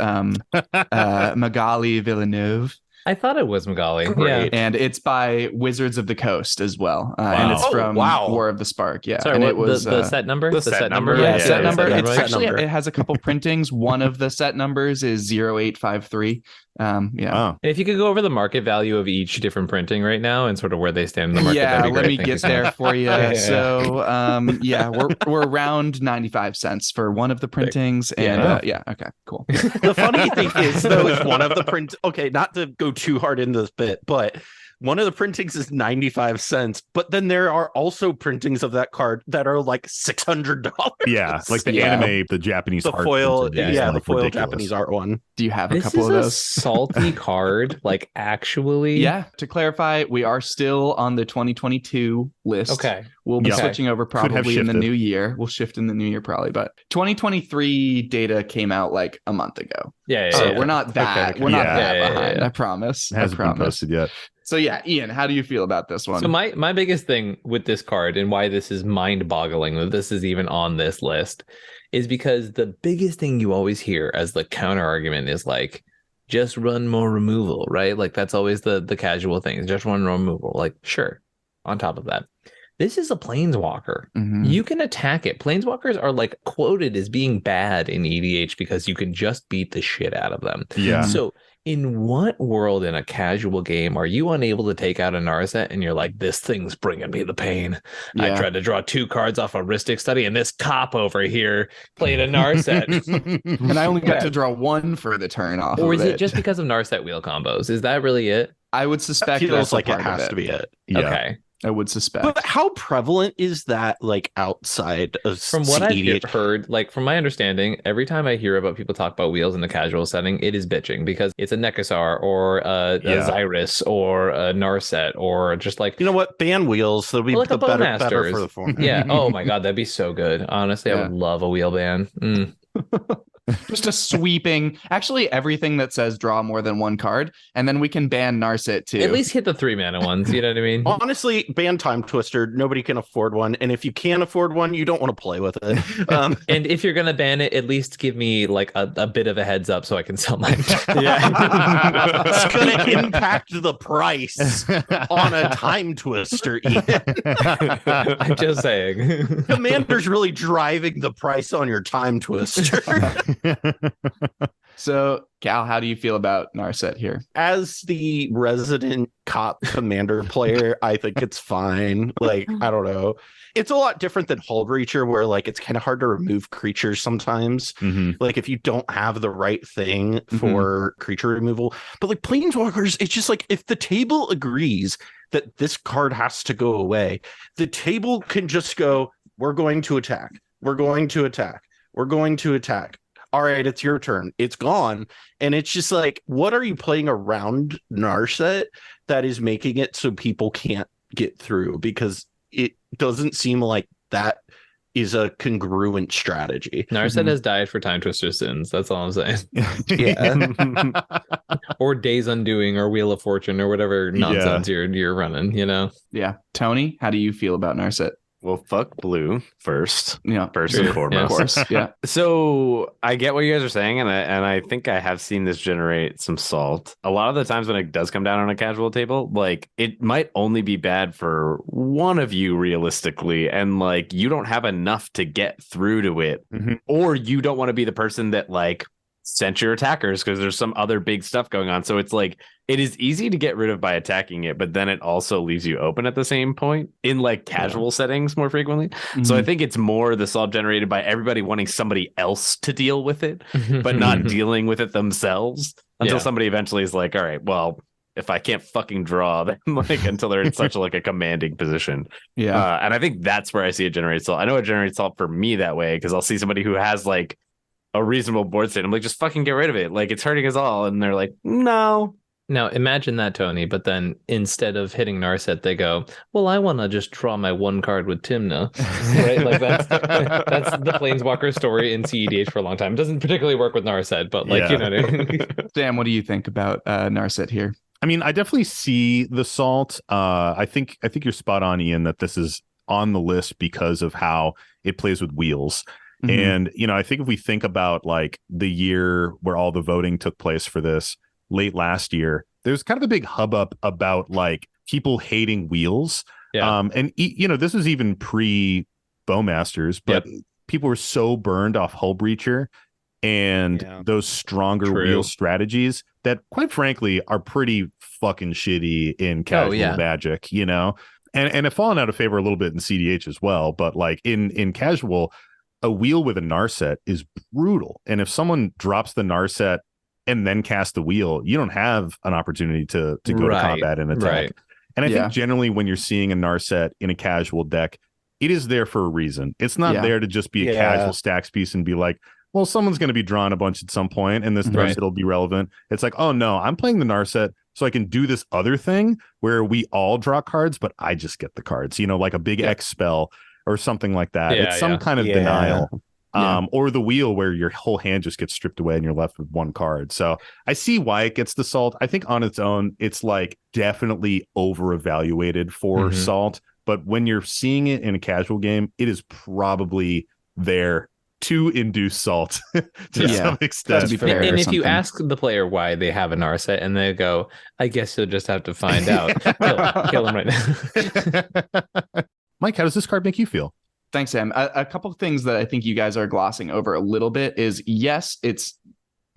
Magali Villeneuve. I thought it was Magali. Yeah. Great. And it's by Wizards of the Coast as well. And it's Oh, from wow. War of the Spark. Yeah. Sorry, and what, it was the set number? the set number? Yeah, Yeah, set yeah, number. yeah, It's set actually number. it has a couple printings. One of the set numbers is 0853. Yeah. Wow. And if you could go over the market value of each different printing right now and sort of where they stand in the market, Yeah, that'd be let great. me Thank you get so there much. for you. Yeah. So, yeah, we're around 95 cents for one of the printings, and Yeah. okay, cool. The funny thing is, though, is one of the print. Okay, not to go too hard into this bit, but one of the printings is 95 cents. But then there are also printings of that card that are like $600. Yeah, like the Yeah. anime, the Japanese The art foil, printing is, yeah, like, the foil ridiculous. Japanese art one. Do you have a This couple is of a those? salty card, like actually. Yeah. To clarify, we are still on the 2022 list. Okay. We'll be Yeah. switching over have probably in the shifted. new year. We'll shift in the new year probably, but 2023 data came out like a month ago. Yeah. So yeah. we're not that we're not Yeah. that Yeah, yeah, behind. yeah. I promise. It hasn't I been promise. posted yet. So yeah, Ian, how do you feel about this one? So my biggest thing with this card and why this is mind-boggling that this is even on this list is because the biggest thing you always hear as the counter argument is like, just run more removal, right? Like that's always the casual thing, is just run more removal. Like, sure. On top of that, This is a planeswalker. Mhm. You can attack it. Planeswalkers are like quoted as being bad in EDH because you can just beat the shit out of them. Yeah. So in what world in a casual game are you unable to take out a Narset and you're like, this thing's bringing me the pain? I Yeah. tried to draw 2 cards off a Rhystic Study and this cop over here played a Narset. And I only got to draw 1 for the turn off. Or of is it just because of Narset wheel combos? Is that really it? I would suspect Feels that's like a it part of has to be it. Yeah. Okay. I would suspect. But how prevalent is that, like, outside of From what I've cEDH? heard, like from my understanding, every time I hear about people talk about wheels in the casual setting, it is bitching because it's a Nekasar or a Xyrus or a Narset or just like, You know what? Ban wheels. That'll be Well, like the a better Bowmasters. for the format. yeah. Oh my God, that'd be so good. Honestly, I Yeah. would love a wheel ban. Just a sweeping, actually everything that says draw more than 1 card, and then we can ban Narset too. At least hit the 3 mana ones. You know what I mean? Honestly, ban Time Twister. Nobody can afford one, and if you can afford one, you don't want to play with it. And if you're gonna ban it, at least give me like a bit of a heads up so I can sell mine. It's gonna impact the price on a Time Twister. Ian. I'm just saying. Commander's really driving the price on your Time Twister. So, Cal, how do you feel about Narset here? As the resident cop commander player, I think it's fine. Like, I don't know. It's a lot different than Hull Breacher, where like it's kind of hard to remove creatures sometimes. Mhm. Like if you don't have the right thing for creature removal. But like Planeswalkers, it's just like if the table agrees that this card has to go away, the table can just go, we're going to attack. We're going to attack. We're going to attack. All right, it's your turn. It's gone. And it's just like, what are you playing around Narset that is making it so people can't get through? Because it doesn't seem like that is a congruent strategy. Narset has died for Time Twister sins. That's all I'm saying. Yeah. Or Days Undoing or Wheel of Fortune or whatever nonsense you're running, you know? Yeah. Tony, how do you feel about Narset? Well, fuck blue first. Yeah. First True. and foremost. Of course. Yeah. So I get what you guys are saying, and I think I have seen this generate some salt. A lot of the times when it does come down on a casual table, like it might only be bad for one of you realistically, and like you don't have enough to get through to it, or you don't want to be the person that like sent your attackers because there's some other big stuff going on. So it's like it is easy to get rid of by attacking it, but then it also leaves you open at the same point in like casual settings more frequently. So I think it's more the salt generated by everybody wanting somebody else to deal with it, but not dealing with it themselves until somebody eventually is like, all right, well, if I can't fucking draw, then like until they're in such like a commanding position. Yeah. And I think that's where I see it generate salt. I know it generates salt for me that way because I'll see somebody who has like a reasonable board state. I'm like, just fucking get rid of it. Like it's hurting us all. And they're like, no. Now imagine that, Tony, but then instead of hitting Narset, they go, well, I want to just draw my 1 card with Timna. Right? Like that's the Planeswalker story in cEDH for a long time. It doesn't particularly work with Narset, but like, you know what I mean? Sam, what do you think about Narset here? I mean, I definitely see the salt. I think you're spot on, Ian, that this is on the list because of how it plays with wheels. And, you know, I think if we think about like the year where all the voting took place for this late last year, there's kind of a big hubbub about like people hating wheels. Yeah. And, you know, this was even pre Bowmasters, but people were so burned off Hull Breacher and those stronger wheel strategies that quite frankly are pretty fucking shitty in casual Magic, you know, and have fallen out of favor a little bit in cEDH as well. But like in casual, a wheel with a Narset is brutal. And if someone drops the Narset and then cast the wheel, you don't have an opportunity to go to combat and attack. Right. And I think generally when you're seeing a Narset in a casual deck, it is there for a reason. It's not there to just be a casual stacks piece and be like, well, someone's going to be drawing a bunch at some point and this Narset will be relevant. It's like, oh no, I'm playing the Narset so I can do this other thing where we all draw cards, but I just get the cards, you know, like a big X spell or something like that. It's some kind of denial. Or the wheel where your whole hand just gets stripped away and you're left with 1 card. So I see why it gets the salt. I think on its own, it's like definitely over evaluated for salt. But when you're seeing it in a casual game, it is probably there to induce salt to some extent. And if you ask the player why they have a Narset and they go, I guess you'll just have to find out. Kill him right now. Mike, how does this card make you feel? Thanks, Sam. A couple of things that I think you guys are glossing over a little bit is, yes, it's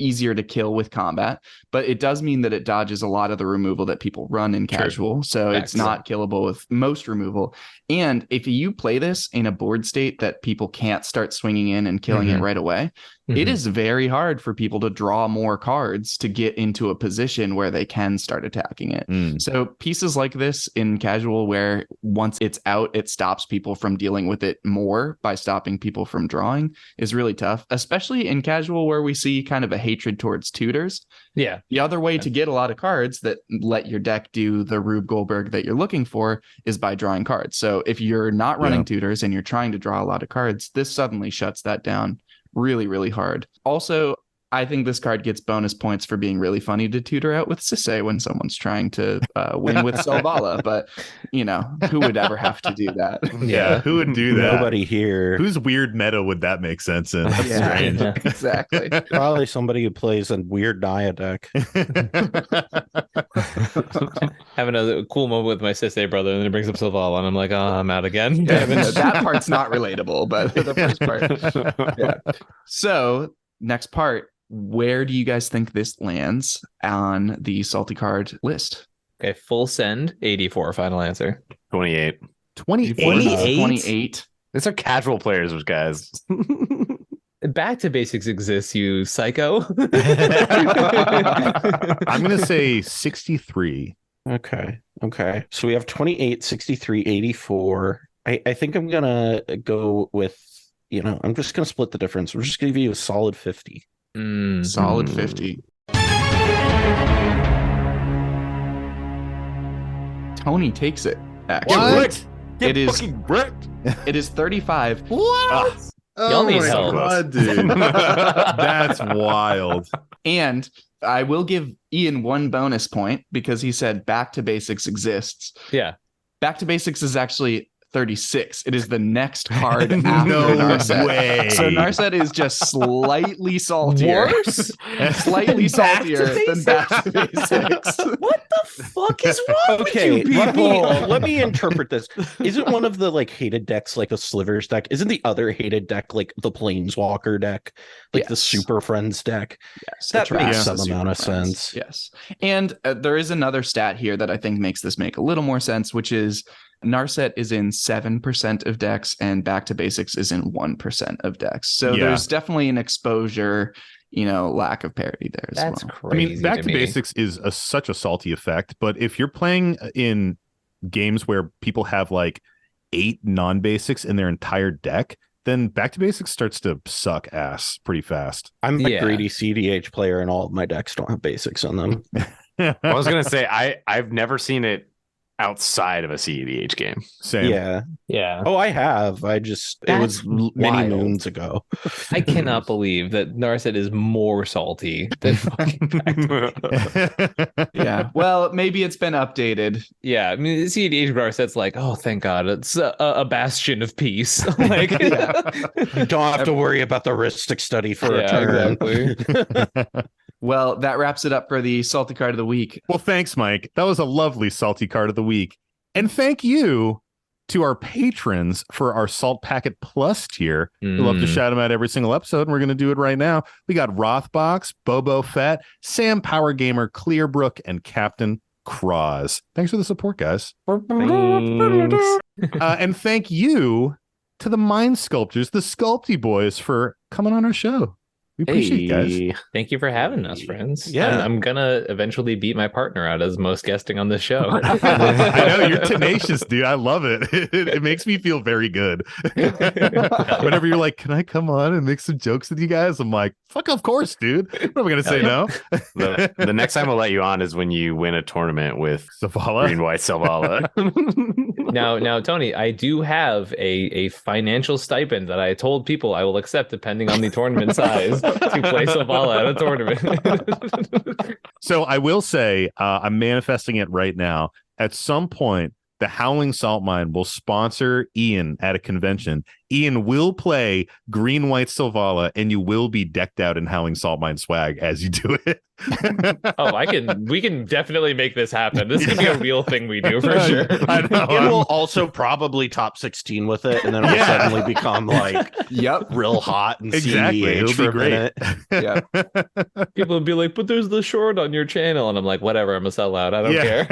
easier to kill with combat, but it does mean that it dodges a lot of the removal that people run in casual. So it's not killable with most removal. And if you play this in a board state that people can't start swinging in and killing it right away, it is very hard for people to draw more cards to get into a position where they can start attacking it. So pieces like this in casual, where once it's out, it stops people from dealing with it more by stopping people from drawing, is really tough, especially in casual where we see kind of a hatred towards tutors. Yeah. The other way to get a lot of cards that let your deck do the Rube Goldberg that you're looking for is by drawing cards. So if you're not running tutors and you're trying to draw a lot of cards, this suddenly shuts that down really, really hard. Also, I think this card gets bonus points for being really funny to tutor out with Sisse when someone's trying to win with Selvala. But, who would ever have to do that? Yeah, who would do that? Nobody here. Whose weird meta would that make sense in? That's strange. Exactly. Probably somebody who plays a weird Naya deck. Having a cool moment with my Sisse brother, and then he brings up Silvala, and I'm like, oh, I'm out again. That part's not relatable, but the first part. Yeah. So, next part. Where do you guys think this lands on the salty card list? Okay, full send, 84, final answer. 28. 28. These are casual players, guys. Back to basics exists, you psycho. I'm going to say 63. Okay. So we have 28, 63, 84. I think I'm going to go with, I'm just going to split the difference. We're just going to give you a solid 50. Solid 50. Tony takes it. Actually, What? Get It is- fucking wrecked. it is 35. What? Y'all need my help. God, dude. That's wild. And I will give Ian one bonus point because he said Back to Basics exists. Yeah. Back to Basics is actually 36. It is the next card after No Narset. way. So Narset is just slightly saltier. Worse? Slightly Back to saltier than Back to Basics. What the fuck is wrong Okay, with you people? let me interpret this. Isn't one of the hated decks like a slivers deck? Isn't the other hated deck like the Planeswalker deck, like the Yes. Super Friends deck? Yes, That attracts makes the some Super amount of Friends. sense. Yes. And there is another stat here that I think makes this make a little more sense, which is Narset is in 7% of decks and Back to Basics is in 1% of decks. So there's definitely an exposure, lack of parity there as That's well. crazy. I mean, Back to me. Basics is such a salty effect, but if you're playing in games where people have 8 non-basics in their entire deck, then Back to Basics starts to suck ass pretty fast. I'm a Yeah. greedy cEDH player, and all of my decks don't have basics on them. I was gonna say I've never seen it outside of a cEDH game. Same. Yeah. Oh, I have. It That's was many wild. moons ago. I cannot believe that Narset is more salty than fucking Back to Yeah. Well, maybe it's been updated. Yeah, I mean, the CEDH Narset's like, oh, thank God, it's a bastion of peace. Like, You don't have to worry about the heuristic study for a turn. exactly. Well, that wraps it up for the salty card of the week. Well, thanks, Mike. That was a lovely salty card of the week. And thank you to our patrons for our Salt Packet Plus tier. We love to shout them out every single episode, and we're going to do it right now. We got Rothbox, Bobo Fett, Sam Power Gamer, Clearbrook, and Captain Cross. Thanks for the support, guys. And thank you to the Mine Sculptors, the Sculpty Boys, for coming on our show. We appreciate it, guys. Thank you for having us, friends. Yeah. I'm gonna eventually beat my partner out as most guesting on this show. I know you're tenacious, dude. I love it. It makes me feel very good. Whenever you're like, "Can I come on and make some jokes with you guys?" I'm like, "Fuck, of course, dude. What am I gonna say no?" The next time I'll let you on is when you win a tournament with Zavala. Green White Selvala. Now, Tony, I do have a financial stipend that I told people I will accept depending on the tournament size to play Zavala at a tournament. So I will say, I'm manifesting it right now. At some point, the Howling Salt Mine will sponsor Ian at a convention. Ian will play Green White Silvala, and you will be decked out in Howling Salt Mine swag as you do it. We can definitely make this happen. This can be a real thing we do for sure. I know. Ian will also probably top 16 with it, and then it'll suddenly become like real hot and Exactly. cEDH It'll for be a great. minute. Yeah. People will be like, but there's the short on your channel. And I'm like, whatever, I'm a sellout. I don't care.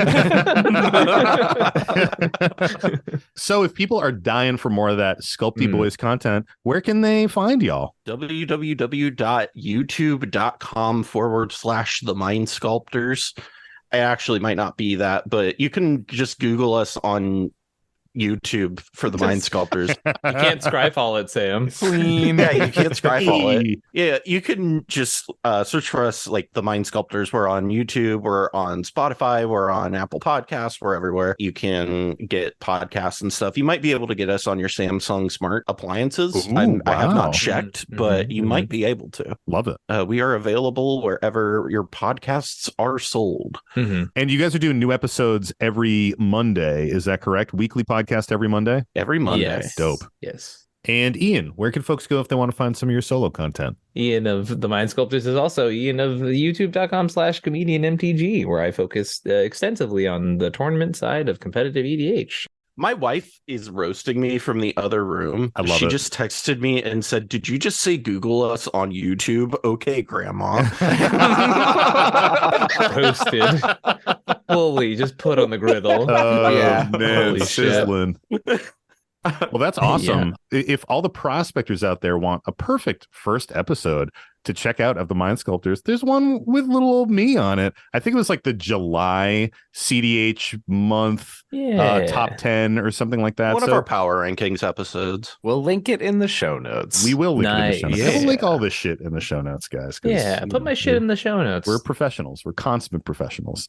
So if people are dying for more of that Sculpty Boys content, where can they find y'all? www.youtube.com/the Mine Sculptors. I actually might not be that, but you can just Google us on YouTube for the Mine Sculptors. You can't Scryfall it, Sam. Yeah, you can't Scryfall it. Yeah, you can just search for us like the Mine Sculptors. We're on YouTube, we're on Spotify, we're on Apple Podcasts, we're everywhere. You can get podcasts and stuff. You might be able to get us on your Samsung smart appliances. Ooh, I have wow. not checked, but you might be able to. Love it. We are available wherever your podcasts are sold. And you guys are doing new episodes every Monday. Is that correct? Weekly podcast every Monday? Every Monday. Yes. Dope. Yes. And Ian, where can folks go if they want to find some of your solo content? Ian of the Mine Sculptors is also Ian of youtube.com/comedianmtg, where I focus extensively on the tournament side of competitive EDH. My wife is roasting me from the other room. I love She it. just texted me and said, "Did you just say Google us on YouTube?" Okay, Grandma. Roasted. Fully just put on the griddle. Oh, Yeah. man, Holy shit. sizzling. Well, that's awesome. If all the prospectors out there want a perfect first episode to check out of the Mine Sculptors, there's one with little old me on it. I think it was like the July cEDH month top 10 or something like that. One of our power rankings episodes. We'll link it in the show notes. We will link it in the show notes. Nice. We'll link all this shit in the show notes, guys. 'Cause, Yeah, you put know, my shit in the show notes. We're professionals. We're consummate professionals.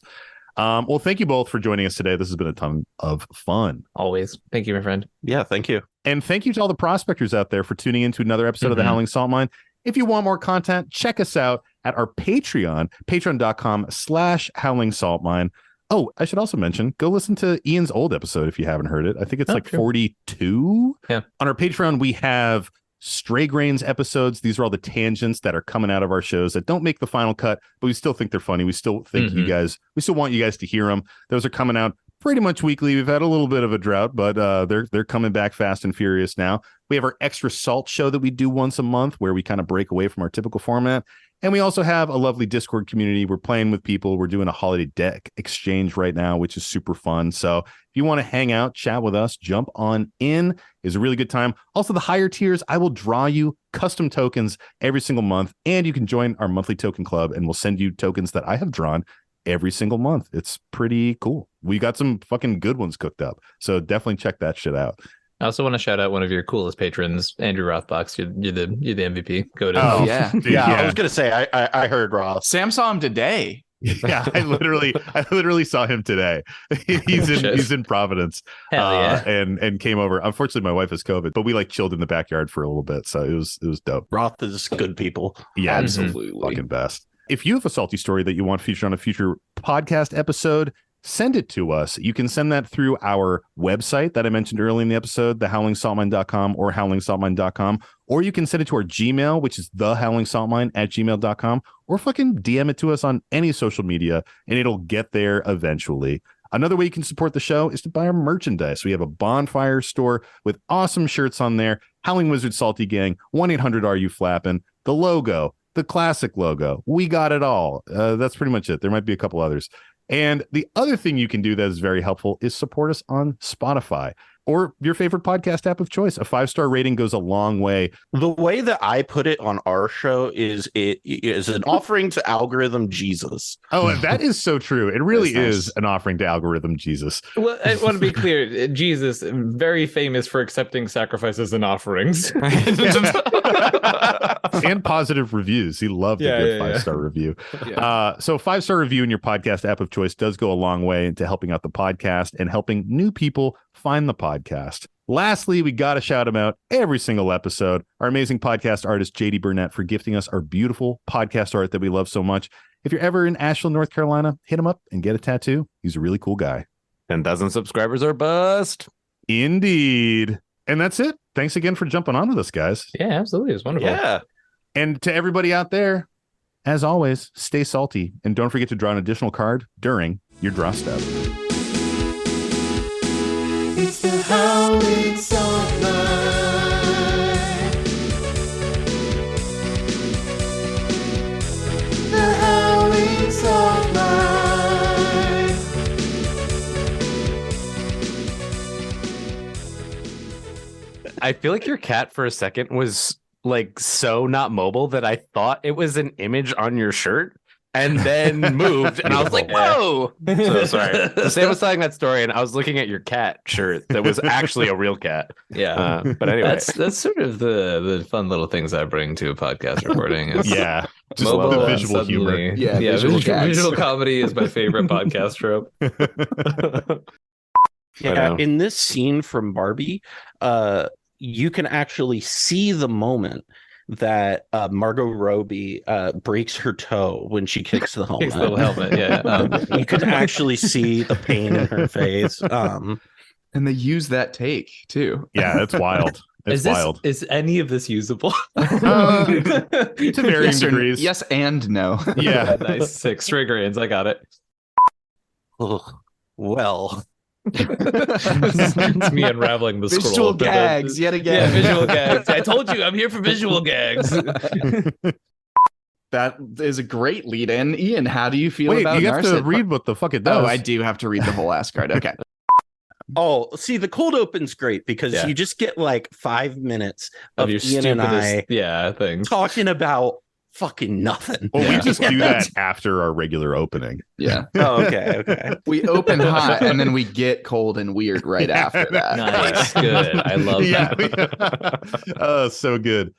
Well, thank you both for joining us today. This has been a ton of fun. Always. Thank you, my friend. Yeah, thank you. And thank you to all the prospectors out there for tuning into another episode of the Howling Salt Mine. If you want more content, check us out at our Patreon, patreon.com/Howling Salt Mine. Oh, I should also mention, go listen to Ian's old episode if you haven't heard it. I think it's like true. 42. Yeah. On our Patreon, we have Stray Grains episodes. These are all the tangents that are coming out of our shows that don't make the final cut, but we still think they're funny. We still think we still want you guys to hear them. Those are coming out pretty much weekly. We've had a little bit of a drought, but they're coming back fast and furious now. We have our Extra Salt show that we do once a month where we kind of break away from our typical format. And we also have a lovely Discord community. We're playing with people. We're doing a holiday deck exchange right now, which is super fun. So if you want to hang out, chat with us, jump on in. Is a really good time. Also, the higher tiers, I will draw you custom tokens every single month. And you can join our monthly token club and we'll send you tokens that I have drawn every single month. It's pretty cool. We got some fucking good ones cooked up. So definitely check that shit out. I also want to shout out one of your coolest patrons, Andrew Rothbox. You're the MVP. Go to Oh, yeah. dude, Yeah, I was gonna say I heard Ross. Sam saw him today. Yeah, I literally saw him today. he's in Providence. Hell yeah. And came over. Unfortunately, my wife has COVID, but we like chilled in the backyard for a little bit. So it was dope. Roth is good people. Yeah, Absolutely. fucking best. If you have a salty story that you want featured on a future podcast episode, send it to us. You can send that through our website that I mentioned earlier in the episode, thehowlingsaltmine.com or howlingsaltmine.com, or you can send it to our Gmail, which is thehowlingsaltmine@gmail.com, or fucking DM it to us on any social media, and it'll get there eventually. Another way you can support the show is to buy our merchandise. We have a bonfire store with awesome shirts on there. Howling Wizard Salty Gang, 1-800-RU-FLAPPIN', the logo, the classic logo. We got it all. That's pretty much it. There might be a couple others. And the other thing you can do that is very helpful is support us on Spotify or your favorite podcast app of choice. A 5-star rating goes a long way. The way that I put it on our show is it is an offering to algorithm Jesus. Oh, that is so true. It really That's nice. is an offering to algorithm Jesus. Well, I want to be clear. Jesus, very famous for accepting sacrifices and offerings. And positive reviews. He loved a good 5-star review. So 5-star review in your podcast app of choice does go a long way into helping out the podcast and helping new people find the podcast. Lastly, we got to shout him out every single episode. Our amazing podcast artist, JD Burnett, for gifting us our beautiful podcast art that we love so much. If you're ever in Asheville, North Carolina, hit him up and get a tattoo. He's a really cool guy. 10,000 subscribers are bust. Indeed. And that's it. Thanks again for jumping on with us, guys. Yeah, absolutely. It was wonderful. Yeah. And to everybody out there, as always, stay salty and don't forget to draw an additional card during your draw step. It's the Howling Salt Mine. The Howling Salt Mine. I feel like your cat for a second was like so not mobile that I thought it was an image on your shirt and then moved and I was like, whoa. So sorry. So Sam was telling that story and I was looking at your cat shirt that was actually a real cat. Yeah. But anyway. That's sort of the fun little things I bring to a podcast recording. Is Yeah. Just mobile the and visual humor. suddenly- Yeah, visual gags. visual comedy is my favorite podcast trope. Yeah, in this scene from Barbie, you can actually see the moment that Margot Robbie breaks her toe when she kicks the helmet. Kicks the little helmet, yeah. You can actually see the pain in her face. And they use that take too. Yeah, it's wild. It's wild. Is any of this usable? To varying Yes, degrees. yes and no. Yeah. Nice. 6 trigger ins. I got it. Well, It's me unraveling the Visual scroll. gags yet Yeah, again. visual gags. I told you, I'm here for visual gags. That is a great lead in. Ian, how do you feel Wait, about you have to Narset? read what the fuck it does. Oh, I do have to read the whole ass card. Okay. see, the cold open's great because Yeah. you just get like 5 minutes Of of your Ian and I stupidest, things. talking about fucking nothing. Well, we Yeah. just do that after our regular opening. Yeah. Oh, okay. We open hot and then we get cold and weird right after that. Nice, good. I love that. Oh, so good.